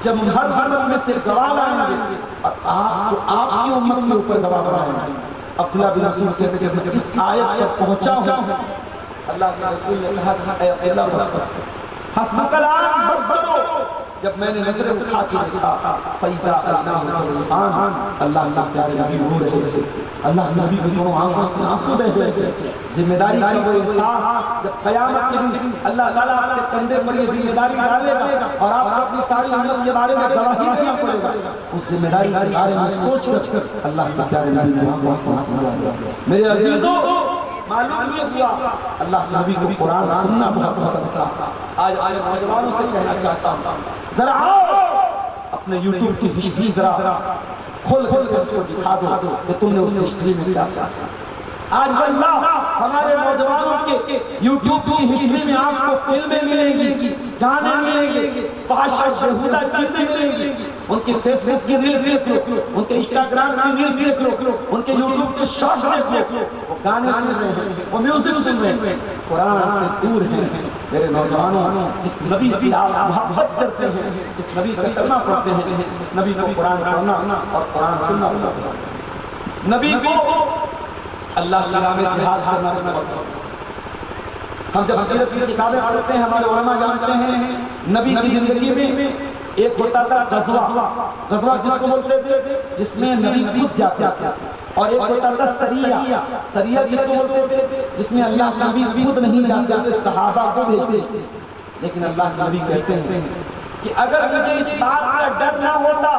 جب ہر امت میں سے گواہ لائیں گے اور آپ کی امت کے اوپر گواہ لائیں گے۔ عبداللہ بن مسعود کہتے ہیں جب اس آیت پر پہنچا ہوں اللہ کے رسول نے کہا اے عبداللہ بس حسبک الآن بس کرو، جب میں نے نظر اٹھا کے دیکھا فَإِذَا أَذْنَاهُ الْقُرْآنَ، اللہ کے پیارے نبی رو رہے تھے، اللہ نبی کو دونوں آنکھوں سے آنسو بہہ رہے تھے، ذمہ داری کا وہ احساس جب قیامت کے دن اللہ تعالیٰ آپ کے کندھے پر یہ ذمہ داری ڈالے گا اور آپ کو اپنی ساری امت کے بارے میں گواہی دینا پڑے گا، اس ذمہ داری کے بارے میں سوچ کر اللہ کے پیارے نبی کو آنکھوں سے آنسو بہہ رہے تھے۔ میرے عزیزوں معلوم یہ ہوا اللہ کے نبی کو قرآن سننا بہت پسند تھا۔ آج نوجوانوں سے کہنا چاہتا ہوں ذرا آؤ اپنے یوٹیوب کی ہسٹری ذرا کھول کر دکھا دو کہ تم نے اس ہسٹری میں کیا سوچا۔ آج واللہ ہمارے نوجوانوں کے یوٹیوب کی ہسٹری میں آپ کو فلمیں ملیں گی، گانے ملیں گے، فحش و بیہودہ چیزیں ملیں گی، ان کے فیس بک کی ریلز دیکھ لو، ان کے انسٹاگرام کی ریلز دیکھ لو، ان کے یوٹیوب کے شارٹس دیکھ لو، وہ گانے سن رہے ہیں، وہ میوزک سن رہے ہیں، قرآن سے دور ہیں۔ میرے نوجوانوں اس نبی سے آپ محبت کرتے ہیں، اس نبی کا کلمہ پڑھتے ہیں، اس نبی کو قرآن پڑھنا اور قرآن سننا پسند ہے۔ نبی کو اللہ کی راہ میں جہاد کرنا پڑتا ہے۔ ہم جب سیرت کی کتابیں پڑھتے ہیں ہمارے علماء جانتے ہیں نبی کی زندگی میں ایک ہوتا تھا غزوہ جس کو بولتے تھے جس میں نبی خود جاتے تھے، اور ایک ہوتا تھا سریہ جس کو بولتے تھے جس میں اللہ کے نبی خود نہیں جاتے تھے، صحابہ کو بھیجتے تھے۔ لیکن اللہ کے نبی کہتے ہیں کہ اگر مجھے اس بات کا ڈر نہ ہوتا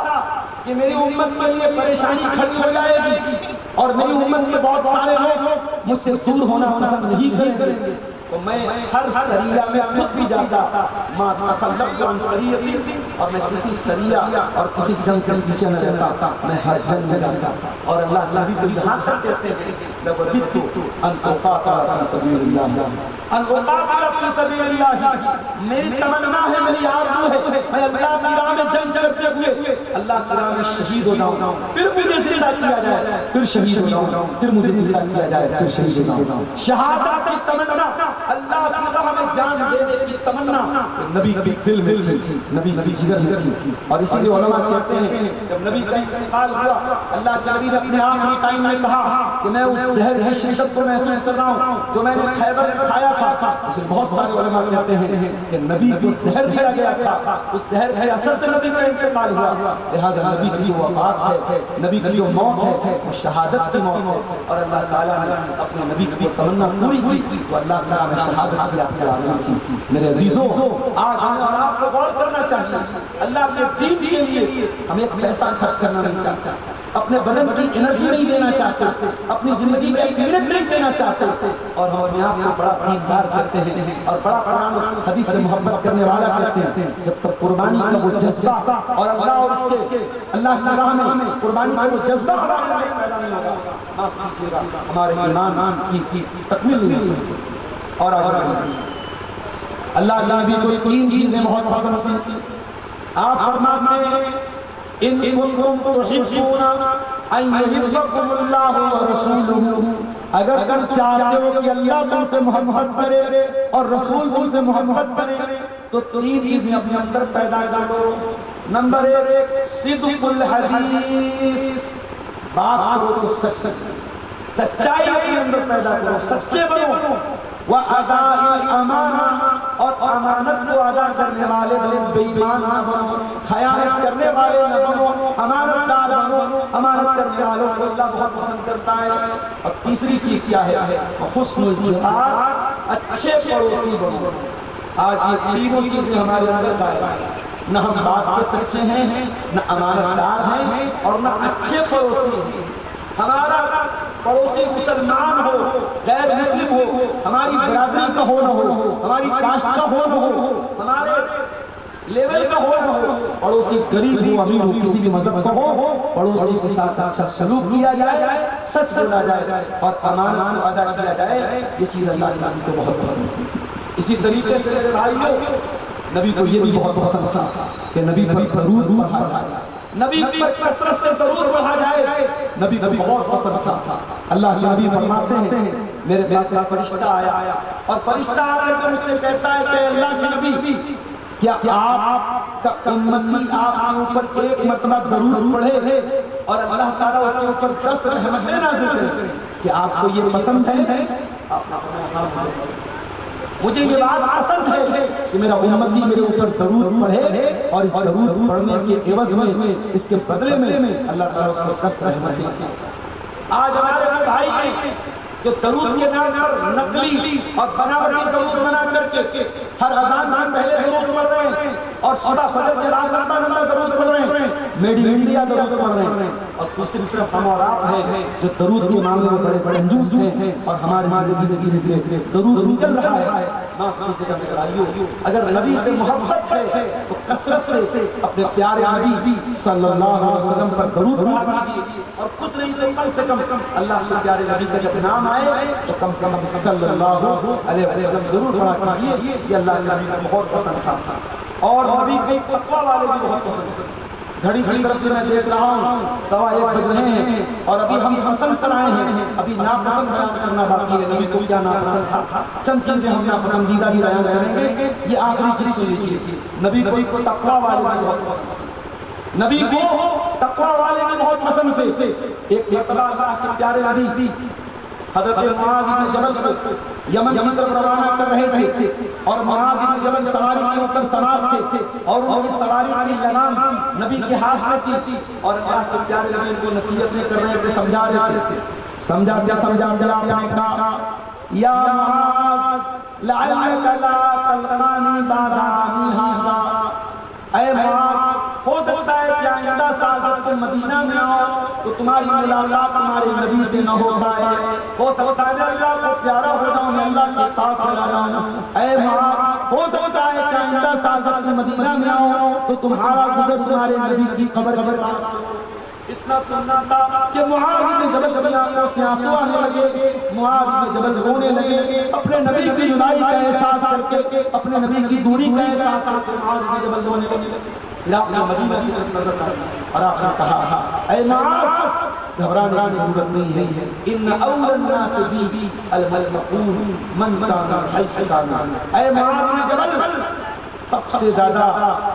کہ میری امت کے لیے پریشانی کھڑی ہو جائے گی اور میری امت کے بہت سارے لوگ مجھ سے دور ہونا پسند نہیں کریں گے تو میں ہر سریہ میں خود بھی جاتا، ما تخلفت عن سریہ، اور میں کسی سریہ اور کسی جنگ کے پیچھے نہ رہتا، میں ہر جنگ میں جاتا۔ اور اللہ نبی تو یہاں تک کہتے ہیں لَوَدِدتُ أَنْ أُقَاتِلَ فِي سَبِيلِ اللَّهِ، أَنْ أُقَاتِلَ فِي سَبِيلِ اللَّهِ، میری تمنا ہے، میری آرزو ہے میں اللہ کی راہ میں جنگ کرتے ہوئے اللہ کی راہ میں شہید ہو جاؤں، پھر مجھے زندہ کیا جائے، پھر شہید ہو جاؤں، پھر مجھے زندہ کیا جائے، پھر شہید ہو جاؤں۔ شہادت کی تمنا، اللہ کی راہ میں جان دینے کی تمنا نبی کے دل میں تھی، نبی جگر میں تھی۔ اور اسی لیے علماء کہتے ہیں جب نبی کا انتقال ہوا اللہ کے نبی نے اپنے آخری ٹائم میں کہا کہ میں اس زہر کی شدت کو محسوس کر رہا ہوں جو میں نے خیبر میں کھایا تھا۔ اس لیے بہت سارے علماء کہتے ہیں کہ نبی کو زہر دیا گیا تھا، اس زہر کے اثر سے نبی کا انتقال ہوا، لہذا نبی کی جو وفات ہے، نبی کی جو موت ہے وہ شہادت کی موت ہے۔ اور اللہ تعالیٰ نے اپنے نبی کی تمنا پوری کی تو اللہ تعالیٰ نے شہادت کی آپ کے آرزو کی۔ میرے عزیزوں آج ہم اور آپ کو غور کرنا چاہتے ہیں اللہ کے دین کے لیے ہم ایک پیسہ خرچ کرنا نہیں چاہتے، اپنے بدن کی انرجی نہیں دینا چاہتے، اپنی زندگی کا ایک منٹ نہیں دینا چاہتے، اور ہم اپنے آپ کو بڑا دیندار کرتے ہیں اور بڑا قرآن حدیث سے محبت کرنے والا کرتے ہیں۔ جب تک قربانی کا وہ جذبہ اور اللہ اور اس کے اللہ کی راہ میں قربانی کا وہ جذبہ ہمارے اندر پیدا نہیں ہوگا، معاف کیجیے گا ہمارے ایمان کی تکمیل نہیں ہو سکتی۔ اور اللہ کے نبی کو تین چیزیں بہت پسند تھیں۔ آپ فرماتے ہیں ان کنتم تحبون ان یحبکم اللہ ورسولہ، اگر تم چاہتے ہو کہ اللہ تم سے محبت کرے اور رسول تم سے محبت کرے تو تین چیزیں اپنے اندر پیدا کرو۔ نمبر ایک صدق الحدیث، بات کرو تو سچائی اپنے اندر پیدا کرو، سچے بنو۔ وَأَدَاءِ الْأَمَانَةِ، اور امانت کو ادا کرنے والے بنو، بے ایمان نہ بنو، خیانت کرنے والے نہ بنو، امانت دار بنو۔ امانت کرنے والوں کو اللہ بہت پسند کرتا ہے۔ اور تیسری چیز کیا ہے؟ حسن الجوار، اچھے پڑوسی بنو۔ آج یہ تینوں چیزیں ہمارے اندر غائب ہیں، نہ ہم بات کے سچے ہیں، نہ امانت دار ہیں، اور نہ اچھے پڑوسی ہیں۔ ہمارا پڑوسی مسلمان ہو، غیر مسلم ہو، ہماری برادری کا ہو نہ ہو، ہماری کاسٹ کا ہو نہ ہو، ہمارے لیول کا ہو، پڑوسی غریب ہو امیر ہو کسی بھی مذہب کا ہو، پڑوسی کے ساتھ اچھا سلوک کیا جائے، سچ بولا جائے اور امانت کو ادا کیا جائے، یہ چیز اللہ کے نبی کو بہت پسند تھی۔ اسی طریقے سے بھائیوں نبی کو یہ بھی بہت پسند تھا کہ نبی پر درود پڑھا جائے، نبی پر کثرت سے درود پڑھا جائے، نبی کو بہت پسند تھا۔ اللہ کے نبی فرماتے ہیں میرے پاس ایک فرشتہ آیا اور فرشتہ آ کر مجھ سے کہتا ہے کہ اللہ کے نبی کیا آپ کا امتی آپ کے اوپر ایک مرتبہ درود پڑھے اور اللہ تعالیٰ اس کے اوپر 10 رحمتیں نازل کرے، کہ آپ کو یہ پسند ہے؟ مجھے یہ بات پسند ہے کہ میرا امتی میرے اوپر درود پڑھے اور اس درود پڑھنے کے عوض میں اس کے بدلے میں اللہ تعالیٰ اس کو 10 رحمتیں دے۔ آج ہمارے بھائی جو درود کے نام پر نقلی اور بناوٹی درود بنا کر کے ہر اذان سے پہلے درود پڑھ رہے ہیں اور صبح فجر کے بعد لمبا لمبا درود پڑھ رہے ہیں، میڈ ان انڈیا درود پڑھ رہے ہیں، اور دوسری طرف ہم اور آپ ہیں جو درود کے معاملے میں بڑے بڑے کنجوس ہیں اور ہماری زندگی سے درود نکل رہا ہے۔ اگر نبی سے محبت ہے تو کثرت سے اپنے پیارے نبی صلی اللہ علیہ وسلم پر درود پڑھا کیجیے، اور کچھ نہیں تو کم سے کم اللہ کے پیارے نبی کا جب نام آئے تو کم سے کم صلی اللہ علیہ وسلم ضرور پڑھا کیجیے، یہ اللہ کے نبی کو بہت پسند تھا۔ اور نبی کو تقویٰ والے بھی بہت پسند تھے۔ گھڑی کی طرف میں دیکھ رہا ہوں 1:15 بج رہے ہیں اور ابھی ہم پسند سنائے ہیں، ابھی ناپسند بیان کرنا باقی ہے۔ نبی کو کیا ناپسند تھا؟ چند چیزیں ہم ناپسندیدہ بھی بیان کریں گے، یہ آخری چیز سنیے۔ نبی کو تقویٰ والے بھی بہت پسند تھے، نبی کو تقویٰ والے بھی بہت پسند تھے۔ ایک مرتبہ اللہ کے پیارے نبی حضرت معاذ بن جبل کو یمن کی طرف روانہ کر رہے تھے اور معاذ بن جبل سواری کے اوپر سوار تھے اور ان کی سواری کی لگام نبی کے ہاتھ میں تھی اور اللہ کے پیارے نبی کو نصیحتیں کر رہے تھے، سمجھا رہے تھے۔ سمجھاتے آپ نے کہا یا معاذ لعلک لا تلقانی بعد عامی ھذا، اے معاذ ہو سکتا ہے کہ آئندہ سال جب تم مدینہ میں آؤ تو تمہاری ملاقات تمہارے نبی سے نہ ہو پائے، ہو سکتا ہے اللہ کو پیارا ہو جاؤں، میں اللہ کی اطاعت چلا جاؤں۔ اے معاذ ہو سکتا ہے کہ آئندہ سال جب تم مدینہ میں آؤ تو تمہارا گزر تمہارے نبی کی قبر پاس ہو۔ اتنا سننا تھا کہ معاذ بن جبل آنکھوں سے آنسو آنے لگے، معاذ بن جبل رونے لگے، اپنے نبی کی جدائی کا احساس کر کے، اپنے نبی کی دوری کا احساس کر کے معاذ بن جبل رونے لگے۔ پھر آپ نے مدینہ کی طرف نظر ڈالی اور آپ نے کہا اے معاذ گھبرانے کی ضرورت نہیں ہے، ان اول الناس بی الملقون من کان حیث کان۔ اے معاذ بن جبل سب سے زیادہ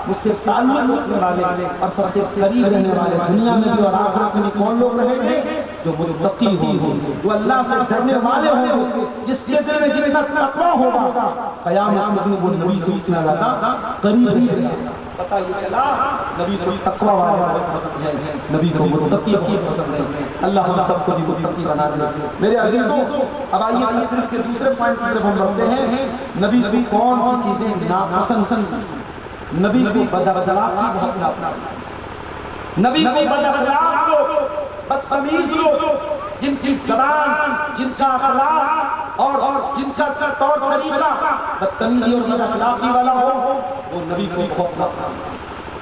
مجھ سے تعلق رکھنے والے اور سب سے قریب رہنے والے دنیا میں بھی اور آخرت میں کون لوگ رہیں گے؟ جو متقی ہوں گے، جو اللہ سے ڈرنے والے ہوں گے، جس کے دل میں جتنا تقویٰ ہوگا قیامت میں وہ نبی سے اتنا زیادہ قریب رہے گا۔ پتہ یہ چلا نبی کو تقویٰ والے بہت پسند ہے، نبی کو متقی بہت پسند ہے۔ اللہ ہم سب کو بھی متقی بنا دے۔ میرے عزیزوں اب آئیے تقریر کے دوسرے پوائنٹ کی طرف ہم بڑھتے ہیں۔ نبی کو کون سی چیزیں ناپسند؟ نبی کو بد اخلاق کی بہت ناپسند، نبی کو بد اخلاق لوگ، بدتمیز لوگ، جن کی زبان، جن کا اخلاق اور جن کا طور طریقہ بدتمیزی اور بد اخلاقی والا ہو، وہ نبی کو بہت ناپسند۔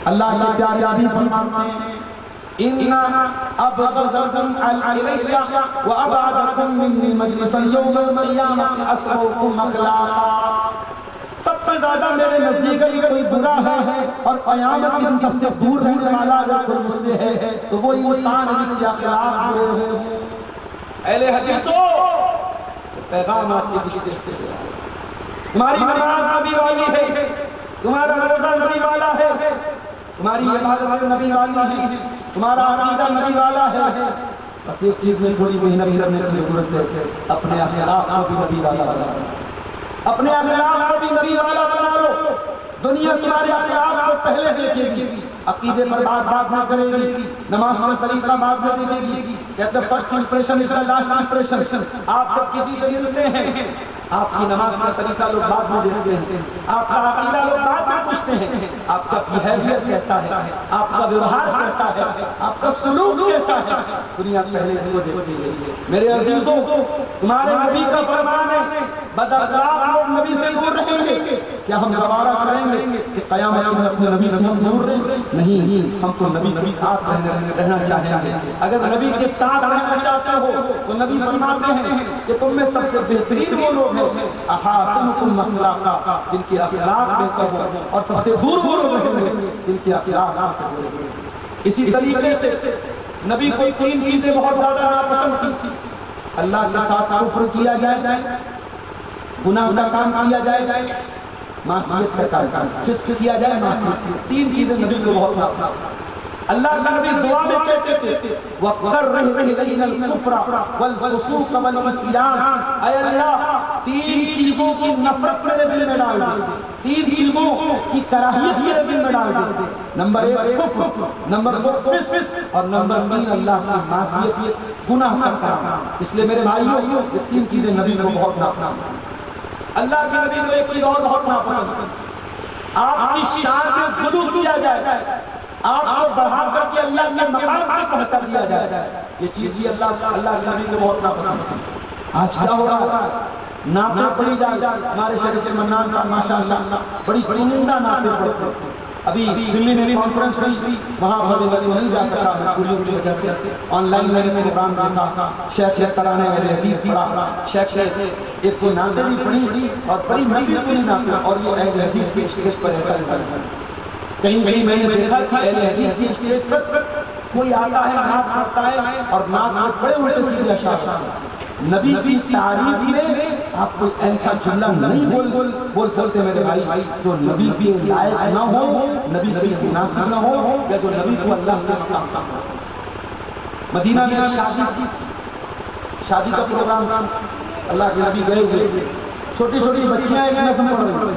اللہ کے پیارے نبی فرماتے ہیں ان ابغضکم الیک وابعدکم منی مجلسا یوم القیامۃ اسوءکم اخلاقا۔ سب سے زیادہ میرے نزدیک کوئی برا ہے اور قیامت کے دن سب سے دور رہنے والا اگر کوئی مجھ سے ہے تو وہ انسان ہے جس کے اخلاق برے ہوں۔ اہل حدیثوں پیغام آپ کے جس سے تمہاری نماز نبی والی ہے، تمہارا روزہ نبی والا ہے، تمہاری عبادت نبی والی ہے، تمہارا عقیدہ نبی والا ہے، بس ایک چیز میں تھوڑی محنت کرنے کی ضرورت ہے، اپنے اخلاق کو بھی نبی والا بنا، اپنے اخلاق کو بھی نبی والا بنا لو۔ دنیا تمہارے اخلاق کو پہلے دیکھے گی، عقیدے پر بات نہ کرے گی، نماز کا طریقہ بات نہ دیکھے گی۔ کہتے ہیں first impression is the last impression. آپ جب کسی سے ملتے ہیں آپ کی نماز کا طریقہ لوگ بعد میں دیکھتے ہیں، آپ کا عقیدہ لوگ بعد میں پوچھتے ہیں، آپ کا بیہیویئر کیسا ہے، آپ کا ویوہار کیسا ہے، آپ کا سلوک کیسا ہے، دنیا پہلے سے وہ دیکھتی ہے۔ میرے عزیزوں تمہارے نبی کا فرمان ہے بد اخلاق لوگ نبی سے دور رہیں گے، کیا ہم گوارا کریں گے کہ قیامت میں اپنے نبی سے ہم دور رہیں؟ نہیں، ہم تو نبی کے ساتھ رہنا چاہتے ہیں۔ اگر نبی کے ساتھ رہنا چاہتے ہو تو نبی فرماتے ہیں کہ تم میں سب سے بہترین وہ لوگ ہیں احاسنکم اخلاقا، جن کے اخلاق بہتر ہو، اور سب سے دور وہ لوگ ہیں جن کے اخلاق بہتر ہو۔ اسی طریقے سے نبی کو تین چیزیں بہت زیادہ ناپسند تھی: اللہ کے ساتھ کفر کیا جائے، گناہ کا کام کیا جائے، معصیت کا کام فسق کیا جائے، معصیت۔ تین چیزیں نبی کو بہت ناپسند۔ اللہ کا نبی دعا میں کہتے تھے وَقَرِّهْ إِلَيْنَا الْكُفْرَ وَالْفُسُوقَ وَالْعِصْيَانَ، اے اللہ تین چیزوں کی نفرت میرے دل میں ڈال دے، تین چیزوں کی کراہیت میرے دل میں ڈال دے۔ نمبر ایک کفر، نمبر دو فسق، اور نمبر تین اللہ کی معصیت، گناہ کا کام۔ اس لیے میرے بھائیوں یہ تین چیزیں نبی کو بہت ناپسند۔ اللہ کے نبی کو ایک چیز اور بہت ناپسند، آپ کی شان میں غلو کیا جائے، آپ کو بڑھا کر کے اللہ کے مقام تک پہنچا دیا جائے، یہ چیز بھی اللہ کے نبی کو بہت ناپسند ہے۔ آج کیا ہو رہا ہے؟ نعتیں پڑھی جائے، ہمارے شیخ منان صاحب ماشاءاللہ بڑی چنندہ نعتیں پڑھتے ہیں۔ ابھی دلی میں کانفرنس ہوئی، وہاں میں نہیں جا سکا، مجبوریوں کی وجہ سے آن لائن میں نے پروگرام دیکھا، شیخ کرانے والے حدیث پڑھا، شیخ ایک کوئی نعتیں بھی پڑھی اور بڑی نبی کو نہیں نعتیں، اور یہ اہل حدیث کی اسٹیج پر ایسا کہیں میں نے دیکھا کہ اہل حدیث کی اسٹیج پر کوئی آتا ہے، نعت پڑھتا ہے اور نعت بڑے الٹے سیدھے اشعار۔ نبی کی تعریف میں آپ کوئی ایسا جملہ نہیں بول سکتے میرے بھائی جو نبی کے لائق نہ ہو، نبی کے مناسب نہ ہو، یا جو نبی کو اللہ کے مقام کا ہو۔ مدینہ میں شادی کا پروگرام، اللہ کے نبی گئے ہوئے، چھوٹی چھوٹی بچیاں ایک نظم پڑھ رہی،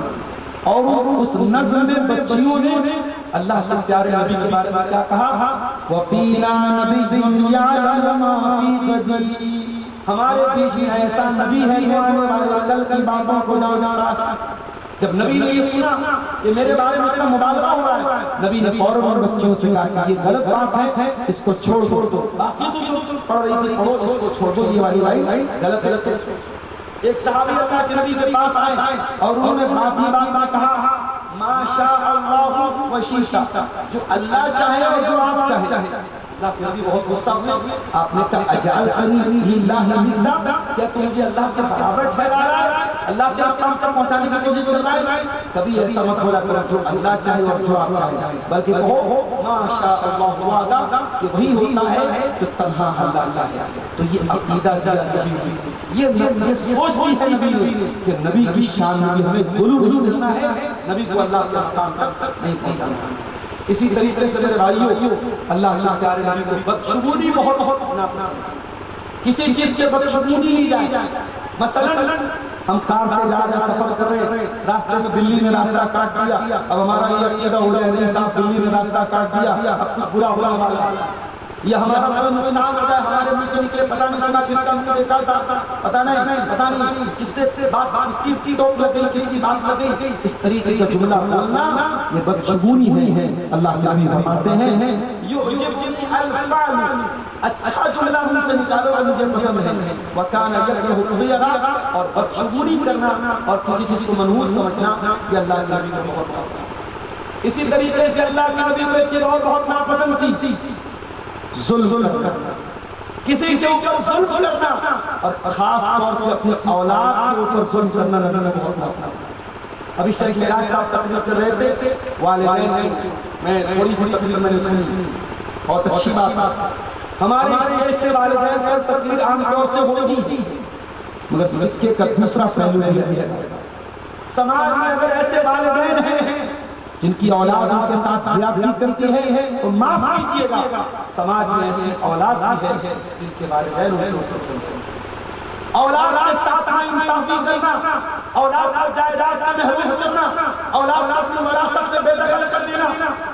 اور اس نظم میں بچیوں نے اللہ کے پیارے نبی کے بارے میں کیا کہا؟ وَفِينَا نَبِيٌّ يَعْلَمُ مَا فِي غَدٍ، ہمارے بیچ میں ایسا نبی ہے جو آنے والے کل کی باتوں کو جانا رہا۔ جب نبی نے یہ سنا کہ میرے بارے میں اتنا مبالغہ ہو رہا ہے، نبی نے فوراً بچوں سے کہا کہ یہ غلط بات ہے، اس کو چھوڑ دو، باقی تو جو پڑھ رہی تھی پڑھو، اس کو چھوڑ دو، یہ والی لائن غلط ہے۔ ایک صحابی اللہ کے نبی کے پاس آئے اور انہوں نے بات کہا ما شاء اللہ و شیشا، جو اللہ چاہے اور جو آپ چاہے۔ اللہ کے نبی بہت غصہ ہوئے، آپ نے کہا اجعلتنی للہ ندا، کیا تو مجھے اللہ کے برابر ٹھہرا رہا ہے، اللہ کے مقام تک پہنچانے کی کوشش کر رہا ہے؟ کبھی ایسا مت بولا کرو جو اللہ چاہے اور جو آپ چاہے، بلکہ کہو ما شاء اللہ وحدہ، کہ وہی ہوتا ہے جو تنہا اللہ چاہے۔ تو یہ عقیدہ یہ سوچ بھی ہے نبی نے کہ نبی کی شان میں ہمیں غلو نہیں کرنا ہے، نبی کو اللہ کے مقام تک نہیں پہنچانا۔ اسی طریقے سے میرے بھائیوں اللہ کے پیارے نبی کو بدشگونی بہت ناپسند، کسی چیز سے بدشگونی نہیں جائے۔ مثلا ہم کار سے زیادہ سفر کر رہے ہیں، راستے میں دلی میں راستہ کاٹ دیا، اب ہمارا یہ عقیدہ ہو جائے نہیں صاحب دلی میں راستہ کاٹ دیا اب کچھ برا ہونے والا ہے، یہ ہمارا بڑا نقصان ہو جائے، ہمارے منہ سے نکلے پتہ نہیں سنا کس کا منہ دیکھا تھا، پتہ نہیں کس سے بات کس چیز کی ٹوک لگ گئی، کس کی بات لگ گئی، اس طریقے کا جملہ بولنا یہ بدشگونی ہے۔ اللہ کے نبی فرماتے ہیں یعجبنی الفعل، اچھا جملہ منہ سے نکالو اور مجھے پسند ہے، وکان یکرہ الضیاع، اور بدشگونی کرنا اور کسی چیز کو منحوس سمجھنا یہ اللہ کے نبی کو بہت ناپسند۔ اسی طریقے سے اللہ کے نبی کو ایک چیز اور بہت ناپسند تھی، ظلم کرنا، کسی کے اوپر ظلم کرنا، اور خاص طور سے اپنی اولاد کے اوپر ظلم کرنا نبی نے بہت ناپسند۔ ابھی شیخ معراج صاحب تقریر کر رہے تھے، والدین میں تھوڑی سی تقریر میں نے سنی، بہت اچھی بات، ہمارے اسٹیج سے والدین پر تقریر عام طور سے ہوتی، مگر سکے کا دوسرا پہلو یہ ہے سماج میں اگر ایسے والدین ہیں جن کی اولاد ان کے ساتھ زیادتی کرتی ہے تو معاف کیجیے گا، سماج میں ایسی اولاد بھی ہے جن کے والدین ان کے اوپر ظلم کرتے ہیں۔ اولاد کے ساتھ ناانصافی کرنا، اولاد کو جائیداد سے محروم کرنا، اولاد کو اپنی وراثت سے بے دخل کر دینا،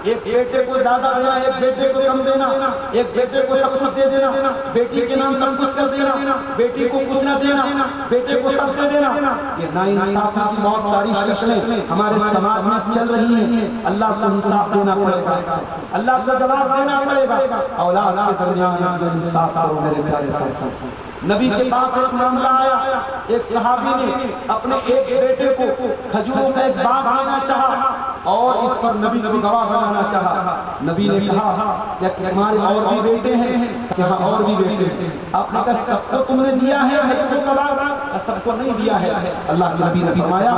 ایک بیٹے کو زیادہ دینا، ایک بیٹے کو کم دینا، ایک بیٹے کو سب کچھ دے دینا، بیٹی کے نام سب کچھ کر دینا، بیٹی کو کچھ نہ دینا، بیٹے کو سب سے دینا، یہ ناانصافی کی بہت ساری شکلیں ہمارے سماج میں چل رہی ہیں۔ اللہ کو حساب دینا پڑے گا، اللہ کو جواب دینا پڑے گا۔ اولاد کے درمیان جو انصاف کرو میرے پیارے ساتھی، نبی کے پاس ایک معاملہ آیا، ایک صحابی نے اپنے ایک بیٹے کو کھجوروں کا ایک باغ دینا چاہا اور اس پر نبی کو گواہ بنانا چاہا۔ نبی نے کہا کہ تمہارے اور بھی بیٹے ہیں؟ کہاں اور بھی بیٹے ہیں؟ آپ نے کہا سب کو تم نے دیا ہے کھجوروں کا باغ؟ سب کو نہیں دیا ہے۔ اللہ کے نبی نے فرمایا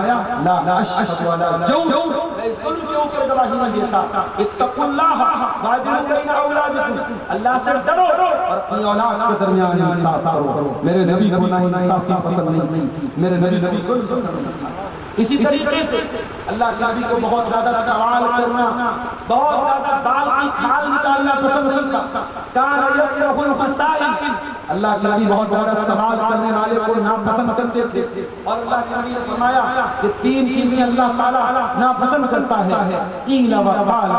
لا اشهد ولا جور، میں ظلم کے اوپر گواہی نہیں دیتا۔ اتقوا اللہ واعدلوا بین اولادکم، اللہ سے ڈرو اور اپنی اولاد کے درمیان انصاف کرو۔ میرے نبی کو نہ انصافی پسند نہیں تھی، میرے نبی کو ظلم پسند نہیں تھا۔ اسی طریقے سے اللہ کے نبی کو بہت زیادہ سوال کرنا، بہت زیادہ بال کی کھال نکالنا پسند نہیں تھا۔ کان یکرہ المسائل، اللہ کے نبی بہت زیادہ سوال کرنے والے کو ناپسند کرتے تھے، اور اللہ کے نبی نے فرمایا کہ تین چیزیں اللہ تعالیٰ ناپسند کرتا ہے، قیل و قال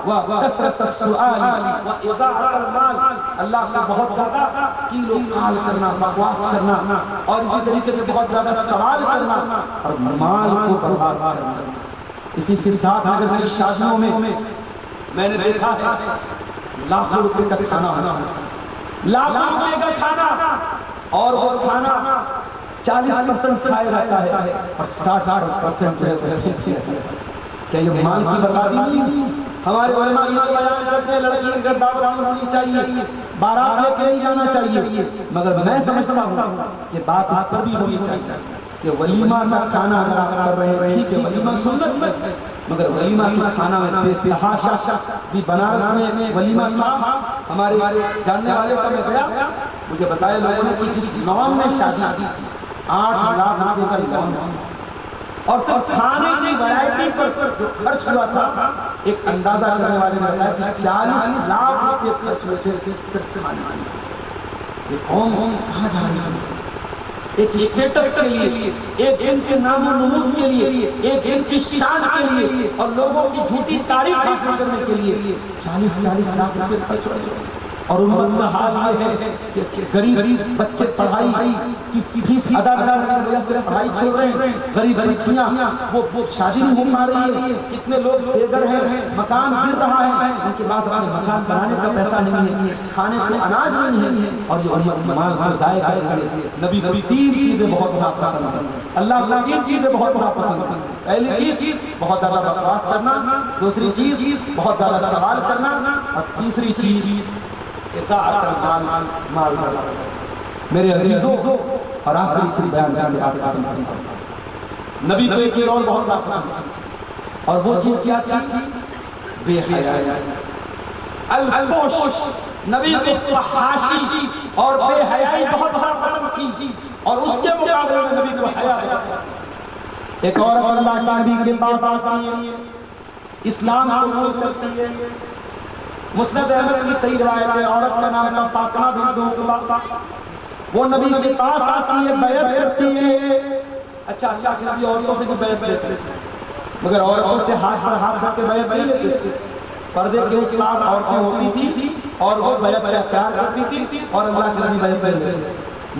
و کثرت السؤال و اضاعۃ المال۔ اللہ کو بہت زیادہ قیل و قال کرنا، بکواس کرنا، اور اسی طریقے سے بہت زیادہ سوال کرنا اور مال کو برباد کرنا۔ اسی کے ساتھ اگر کی شادیوں میں نے دیکھا ہے لاکھوں روپے کا کھانا ہونا، لاکھوں روپے کا کھانا، اور وہ کھانا 40% کھائے رہتا ہے اور 60% جو ہے کیا یہ مال کی بربادی نہیں؟ ہمارے علماء یہ بیان کرتے ہیں لڑکی کی دعوت ہونی چاہیے، بارات لے کے نہیں جانا چاہیے، مگر میں سمجھتا ہوں کہ بات اس پر بھی ہونی چاہیے کہ ولیمہ کا کھانا اگر آپ کر رہے ہیں ٹھیک ہے، ولیمہ سنت ہے، مگر ولیمہ کا کھانا میں بے تحاشا بھی بنارس میں ولیمہ تھا، ہمارے جاننے والے کا میں گیا، مجھے بتایا لوگوں نے کہ جس نوم میں شادی کی 8 لاکھ روپے کا نوم، اور صرف کھانے کی ورائٹی پر جو خرچ ہوا تھا، ایک اندازہ کرنے والے نے بتایا کہ 40 لاکھ روپے خرچ ہوئے تھے صرف کھانے میں۔ یہ قوم کہاں جا رہی ہے؟ ایک اسٹیٹس کے لیے، ایک ان کے نام و نمود کے لیے، ایک ان کی شان کے لیے، اور لوگوں کی جھوٹی تعریف حاصل کرنے کے لیے 40 لاکھ روپے خرچ ہوئے، اور امت کا حال یہ ہے کہ غریب بچے پڑھائی کی فیس ادا کرنے کی وجہ سے پڑھائی چھوڑ رہے ہیں، غریب بچیاں وہ شادی نہیں ہو پا رہی ہے، کتنے لوگ بے گھر ہیں، مکان گر رہا ہے، ان کے پاس اپنے مکان بنانے کا پیسہ نہیں ہے، کھانے کو اناج نہیں ہے، اور یہ مال کو ضائع کر رہے ہیں۔ نبی 3 چیزیں بہت ناپسند ہیں، اللہ 3 چیزیں بہت ناپسند ہیں۔ پہلی چیز بہت زیادہ بکواس کرنا، دوسری چیز بہت زیادہ سوال کرنا، اور تیسری چیز مال۔ میرے عزیزوں اور آخری چیز بیان کرنے کے بعد نبی کو ایک چیز اور بہت ناپسند تھی، اور وہ چیز کیا تھی؟ بے حیائی، الفحش۔ نبی کو فحاشی اور بے حیائی بہت پسند تھی، اور اس کے مقابلے میں نبی کو حیا بہت۔ ایک عورت اللہ کے نبی کے پاس آتی ہے، اسلام قبول کرتی ہے، مسند احمد کی صحیح روایت ہے، عورت کا نام تھا فاطمہ بنت عقبہ، وہ نبی کے پاس آتی ہے، بیعت کرتی ہے۔ اچھا کہ نبی عورتوں سے بھی بیعت لیتے تھے، مگر عورتوں سے ہاتھ پر ہاتھ رکھ کے بیعت نہیں لیتے تھے، پردے کے اس پار عورتیں ہوتی تھی اور وہ بیعت کا اختیار کرتی تھی، اور اللہ کے نبی بیعت نہیں لیتے۔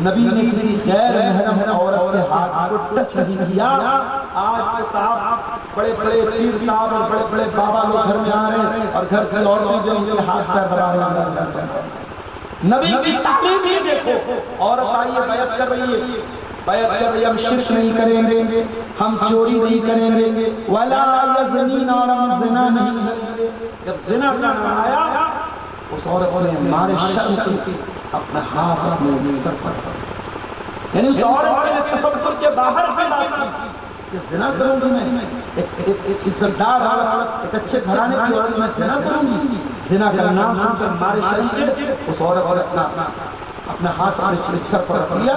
نبی نے کسی غیر محرم عورت کے ہاتھ کو ٹچ نہیں کیا۔ آج کے صاحب بڑے بڑے پیر صاحب اور بڑے بڑے بابا لوگ گھر میں آ رہے ہیں، اور گھر کی عورتیں جو ان کے ہاتھ پیر دبا رہے ہیں۔ نبی کی تعلیم ہی دیکھو، عورت آئیے بیعت کر رہی ہے، بیعت کر رہی ہے، ہم شرک نہیں کریں گے، ہم چوری نہیں کریں گے، ولا یزنین، اور ہم زنا نہیں کریں گے۔ جب زنا کا نام آیا اس عورت نے مارے شرم کی اپنا ہاتھ اپنے سر پر، یعنی اس عورت نے تصور کے باہر کی بات کی کہ زنا کروں گی میں، ایک عزتدار عورت، ایک اچھے گھرانے کی عورت میں زنا کروں گی؟ زنا کا نام سن کر مارے شرم کے اس عورت نے اپنا ہاتھ اپنے سر پر رکھ لیا۔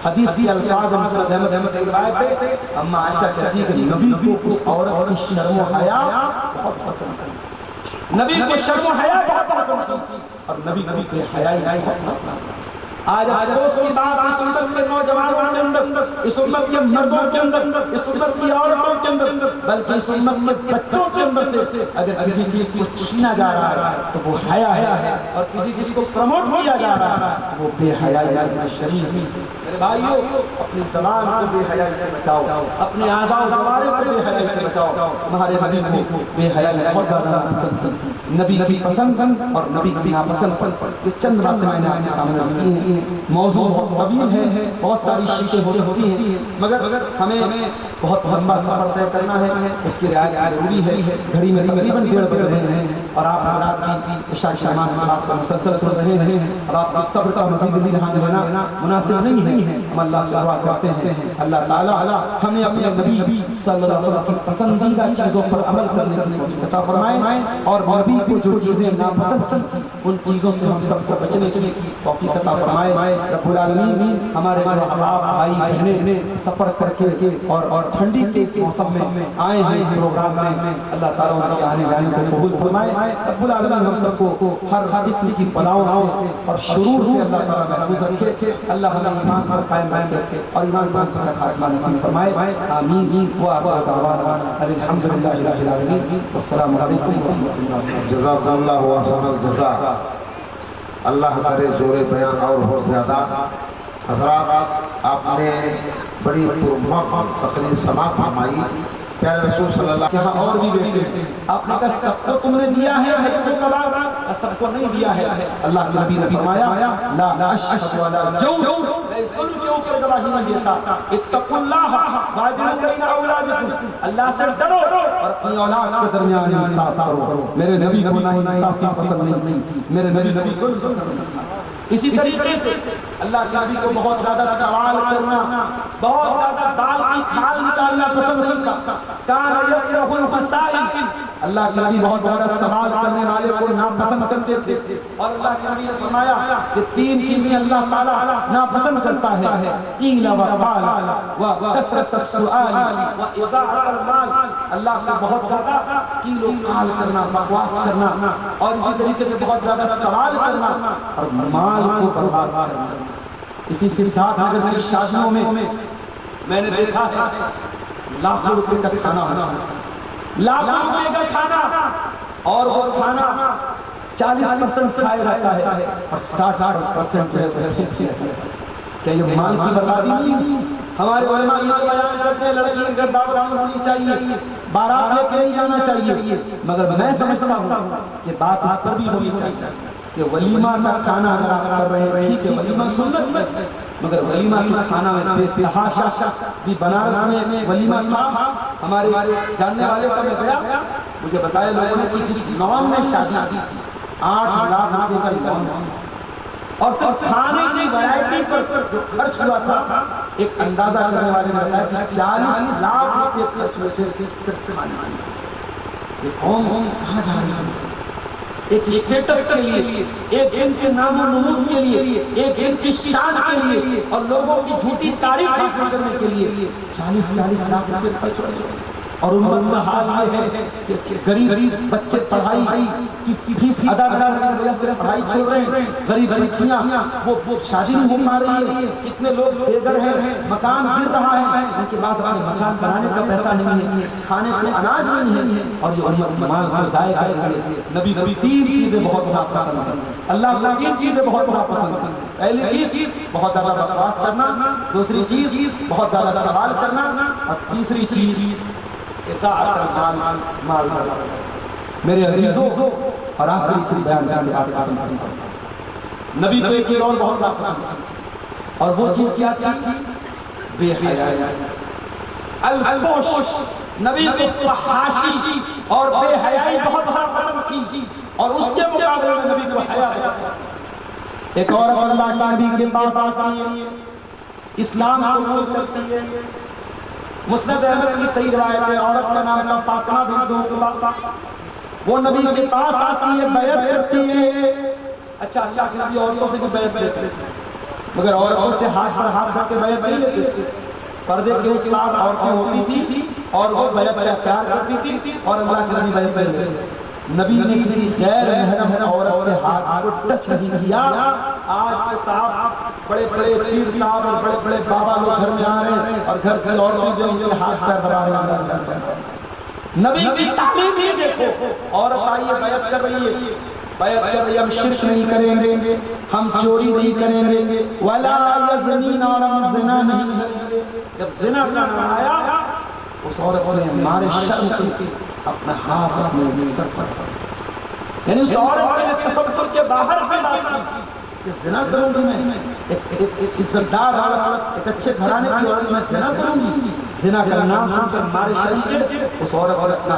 حدیث کی الفاظ مسند احمد سے روایت ہے، اما عائشہ کہتی ہے کہ نبی کو اس عورت کی شرم و حیا بہت پسند تھی، نبی کو شرم و حیا بہت پسند تھی، اور نبی کی حیائی بہت پسند تھی۔ آج افسوس کی بات اس امت کے نوجوانوں کے اندر، اس امت کے مردوں کے اندر، اس امت کی عورتوں کے اندر، بلکہ اس امت کے بچوں کے اندر سے اگر کسی چیز کو چھینا جا رہا ہے تو وہ حیا ہے، اور کسی چیز کو پروموٹ کیا جا رہا ہے وہ بے حیائی ہے، شرم۔ میرے بھائیو، اپنی زبان کو بے حیائی سے بچاؤ، اپنے اعضاء و جوارح کو بے حیائی سے بچاؤ۔ ہمارے نبی کو بے حیائی بہت زیادہ پسند تھی، نبی کی پسند اور نبی کی ناپسند، یہ چند باتیں میں نے آپ کے سامنے رکھی ہیں۔ موضوع بہت طویل ہے، بہت ساری چیزیں ہوتی ہیں، مگر ہمیں بہت لمبا سفر طے کرنا ہے، اس کی رعایت ضروری ہے۔ گھڑی میں تقریباً 1:30 بج رہے ہیں اور آپ حضرات کی عشاء کی نماز کے بعد مسلسل سن رہے ہیں، اور آپ کے صبر کا مزید لینا مناسب نہیں ہے۔ ہم اللہ سے دعا کرتے ہیں اللہ تعالیٰ ہمیں اپنے نبی صلی اللہ علیہ وسلم کی پسندیدہ چیزوں پر عمل کرنے کی توفیق عطا فرمائے، اور نبی کو جو چیزیں ناپسند تھیں ان چیزوں سے ہم سب سے بچنے کی توفیق عطا فرمائے۔ رب العالمین ہمارے جو احباب بھائی بہنیں سفر کر کے اور ٹھنڈی کے اس موسم میں آئے ہیں اس پروگرام میں، اللہ تعالیٰ ان کے آنے جانے کو قبول فرمائے۔ رب العالمین ہم سب کو ہر قسم کی بلاؤں سے اور شرور سے اللہ تعالیٰ محفوظ رکھے، اللہ ہمیں ایمان پر قائم رکھے اور ایمان پر خاتمہ نصیب فرمائے، آمین۔ وآخر دعوانا الحمدللہ رب العالمین، والسلام علیکم ورحمۃ اللہ۔ جزاک اللہ واحسن الجزاء۔ اللہ کرے زور بیان اور ہو زیادہ۔ حضرات آپ نے بڑی پرمخ تقریر سماعت فرمائی۔ پیارے رسول صلی اللہ یہاں اور بھی بیٹھے ہیں، آپ نے کہا سب کو تم نے دیا ہے سب کو نہیں دیا ہے۔ اللہ کے نبی نے فرمایا لا اشهد ولا جور، میں ظلم کے اوپر گواہی نہیں دیتا۔ اتقوا اللہ واجعلوا بین اولادکم، اللہ سے ڈرو اور اپنی اولاد کے درمیان انصاف کرو۔ میرے نبی کو نہ انصافی پسند نہیں تھی، میرے نبی کو ظلم پسند نہیں تھا۔ اسی طریقے سے اللہ کے نبی کو بہت زیادہ سوال کرنا، بہت زیادہ دال کی کھال نکالنا پسند نہیں تھا۔ کان یکرہ المسائل، اللہ کے نبی بہت زیادہ سوال کرنے والے کو ناپسند کرتے تھے، اور اللہ کے نبی نے فرمایا کہ 3 چیزیں اللہ تعالیٰ ناپسند کرتا ہے، قیل و قال و کثرت السؤال و اضاعۃ المال۔ اللہ کو بہت زیادہ قیل و قال کرنا، بکواس کرنا، اور اسی طریقے سے بہت زیادہ سوال کرنا اور مال کو برباد کرنا۔ اسی سے ساتھ اگر کی شادیوں میں نے دیکھا ہے لاکھوں روپے کا کھانا ہونا، لاکھوں روپے کا کھانا، اور وہ کھانا 40% کھائے رہتا ہے اور 60% جو ہے کیا یہ مال کی بربادی نہیں؟ ہمارے علماء یہ بیان کرتے ہیں لڑکی کی دعوت ہونی چاہیے، بارات لے کے نہیں جانا چاہیے، مگر میں سمجھتا ہوں کہ بات اس پر بھی ہونی چاہیے کہ ولیمہ کا کھانا اگر آپ کر رہے ہیں ٹھیک ہے، ولیمہ سنت ہے، مگر ولیمہ کا کھانا میں بے تحاشا بھی بنارس میں ولیمہ تھا، ہمارے جاننے والے کا میں گیا، مجھے بتایا لوگوں نے کہ جس نام میں شادی کی 8 لاکھ روپے کا نام، اور صرف کھانے کی ورائٹی پر جو خرچ ہوا تھا، ایک اندازہ کرنے والے نے بتایا کہ 40 لاکھ روپے خرچ ہوئے تھے صرف کھانے۔ یہ قوم کہاں جا رہی ہے؟ ایک اسٹیٹس کے لیے، ایک ان کے نام و نمود کے لیے، ایک ان کی شان کے لیے، اور لوگوں کی جھوٹی تعریف حاصل کرنے کے لیے 40 لاکھ روپے خرچ ہوئے، اور امت کا حال یہ ہے کہ غریب بچے پڑھائی کی فیس ادا کرنے کی وجہ سے پڑھائی چھوڑ رہے ہیں، غریب بچیاں وہ شادی نہیں ہو پا رہی ہے، کتنے لوگ بے گھر ہیں، مکان گر رہا ہے، ان کے پاس اپنے مکان بنانے کا پیسہ نہیں ہے، کھانے کو اناج نہیں ہے، اور یہ مال کو ضائع کر رہے ہیں۔ نبی 3 چیزیں بہت ناپسند ہیں، اللہ 3 چیزیں بہت ناپسند ہیں۔ پہلی چیز بہت زیادہ بکواس کرنا، دوسری چیز بہت زیادہ سوال کرنا، اور تیسری چیز مال۔ میرے عزیزوں اور آخری چیز بیان کرنے کے بعد نبی کو ایک چیز اور بہت ناپسند تھی، اور وہ چیز کیا تھی؟ بے حیائی، الفحش۔ نبی کو فحاشی اور بے حیائی بہت ناپسند تھی، اور اس کے مقابلے میں نبی کو حیا بہت پسند۔ ایک عورت اللہ کے نبی کے پاس آتی ہے، اسلام قبول کرتی ہے، مسند احمد کی صحیح روایت ہے، عورت کا نام تھا فاطمہ بنت عقبہ، وہ نبی کے پاس آتی ہے، بیعت کرتی ہے۔ اچھا کہ نبی عورتوں سے بھی بیعت لیتے تھے، مگر عورتوں سے ہاتھ پر ہاتھ رکھ کے بیعت نہیں لیتے تھے، پردے کے اس پار عورتیں ہوتی تھی اور وہ بیعت اختیار کرتی تھی، اور اللہ کے نبی بیعت نہیں لیتے۔ نبی نے کسی غیر محرم عورت کے ہاتھ کو ٹچ نہیں کیا۔ آج کے صاحب بڑے بڑے پیر صاحب اور بڑے بڑے بابا لوگ گھر میں آ رہے ہیں، اور گھر گھر عورتیں جو ان کے ہاتھ پیر دبا رہے ہیں۔ نبی کی تعلیم ہی دیکھو، عورت آئیے بیعت کر رہی ہے، بیعت کر رہی ہے، ہم شرک نہیں کریں گے، ہم چوری نہیں کریں گے، ولا یزنین، اور ہم زنا نہیں کریں گے۔ جب زنا کا نام آیا اس عورت نے مارے شرم کے اپنا ہاتھ اپنے سر پر، یعنی اس عورت کے تصور کے باہر کی بات تھی، کہ زنا کروں گی میں، ایک عزتدار عورت، ایک اچھے گھرانے کی عورت میں زنا کروں گی؟ زنا کا نام سن کر مارے شمشیر اس عورت نے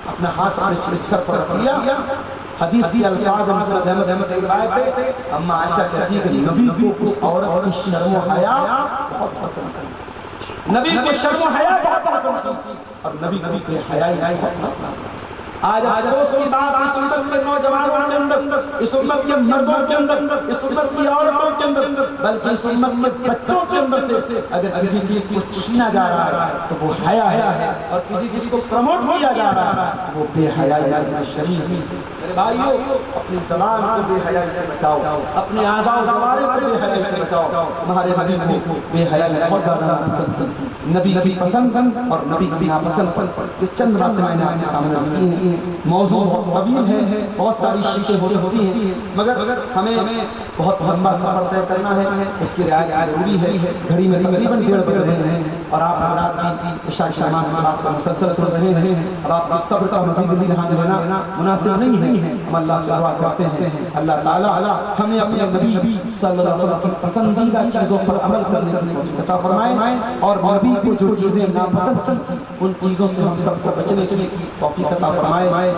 اپنا ہاتھ اپنے سر پر رکھ لیا۔ حدیث کی الفاظ مسند احمد سے روایت ہے، اما عائشہ کہتی کہ نبی کو اس عورت کی شرم و حیا بہت پسند تھی، نبی کو شرم و حیا بہت پسند تھی، اور نبی کو بے حیائی بہت پسند تھی۔ آج افسوس کی بات اس امت کے نوجوانوں کے اندر، اس امت کے مردوں کے اندر، اس امت کی عورتوں کے اندر، بلکہ اس امت کے بچوں کے اندر سے اگر کسی چیز کو چھینا جا رہا ہے تو وہ حیا ہے، اور کسی چیز کو پروموٹ کیا جا رہا ہے وہ بے حیائی ہے۔ شریف میرے بھائیو، اپنی زبان کو بے حیائی سے بچاؤ، اپنے اعضاء و جوارح کو بے حیائی سے بچاؤ۔ ہمارے نبی کو بے حیائی بہت زیادہ پسند تھی، نبی کی پسند اور نبی کی ناپسند۔ یہ چند باتیں میں نے آپ کے سامنے رکھی ہیں، موضوع بہت طویل ہے، بہت ساری چیزیں ہوتی ہیں، مگر ہمیں بہت لمبا سفر طے کرنا ہے، اس کی رعایت ضروری ہے۔ گھڑی میں تقریباً 1:30 بج رہے ہیں اور آپ حضرات کی عشاء کی نماز کے بعد مسلسل سن رہے ہیں، اب آپ کے صبر کا مزید لینا مناسب نہیں ہے۔ ہم اللہ سے دعا کرتے ہیں اللہ تعالیٰ ہمیں اپنے نبی صلی اللہ علیہ وسلم کی پسندیدہ چیزوں پر عمل کرنے کی توفیق عطا فرمائے، اور نبی کو جو چیزیں ناپسند تھیں ان چیزوں سے ہم سب سے بچنے کی توفیق عطا فرمائے۔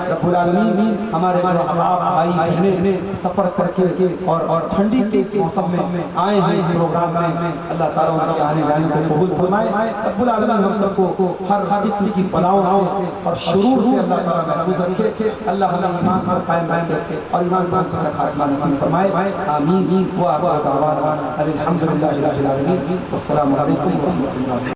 رب العالمین ہمارے جو احباب بھائی بہنیں سفر کر کے اور ٹھنڈی کے اس موسم میں آئے ہیں اس پروگرام میں، اللہ تعالیٰ ان کے آنے جانے کو قبول فرمائے۔ رب العالمین ہم سب کو ہر قسم کی بلاؤں سے اور شرور سے اللہ تعالیٰ محفوظ رکھے، اللہ ہمیں ایمان پر قائم رکھے اور ایمان پر خاتمہ نصیب فرمائے، آمین۔ وآخر دعوانا الحمدللہ رب العالمین، والسلام علیکم ورحمۃ اللہ۔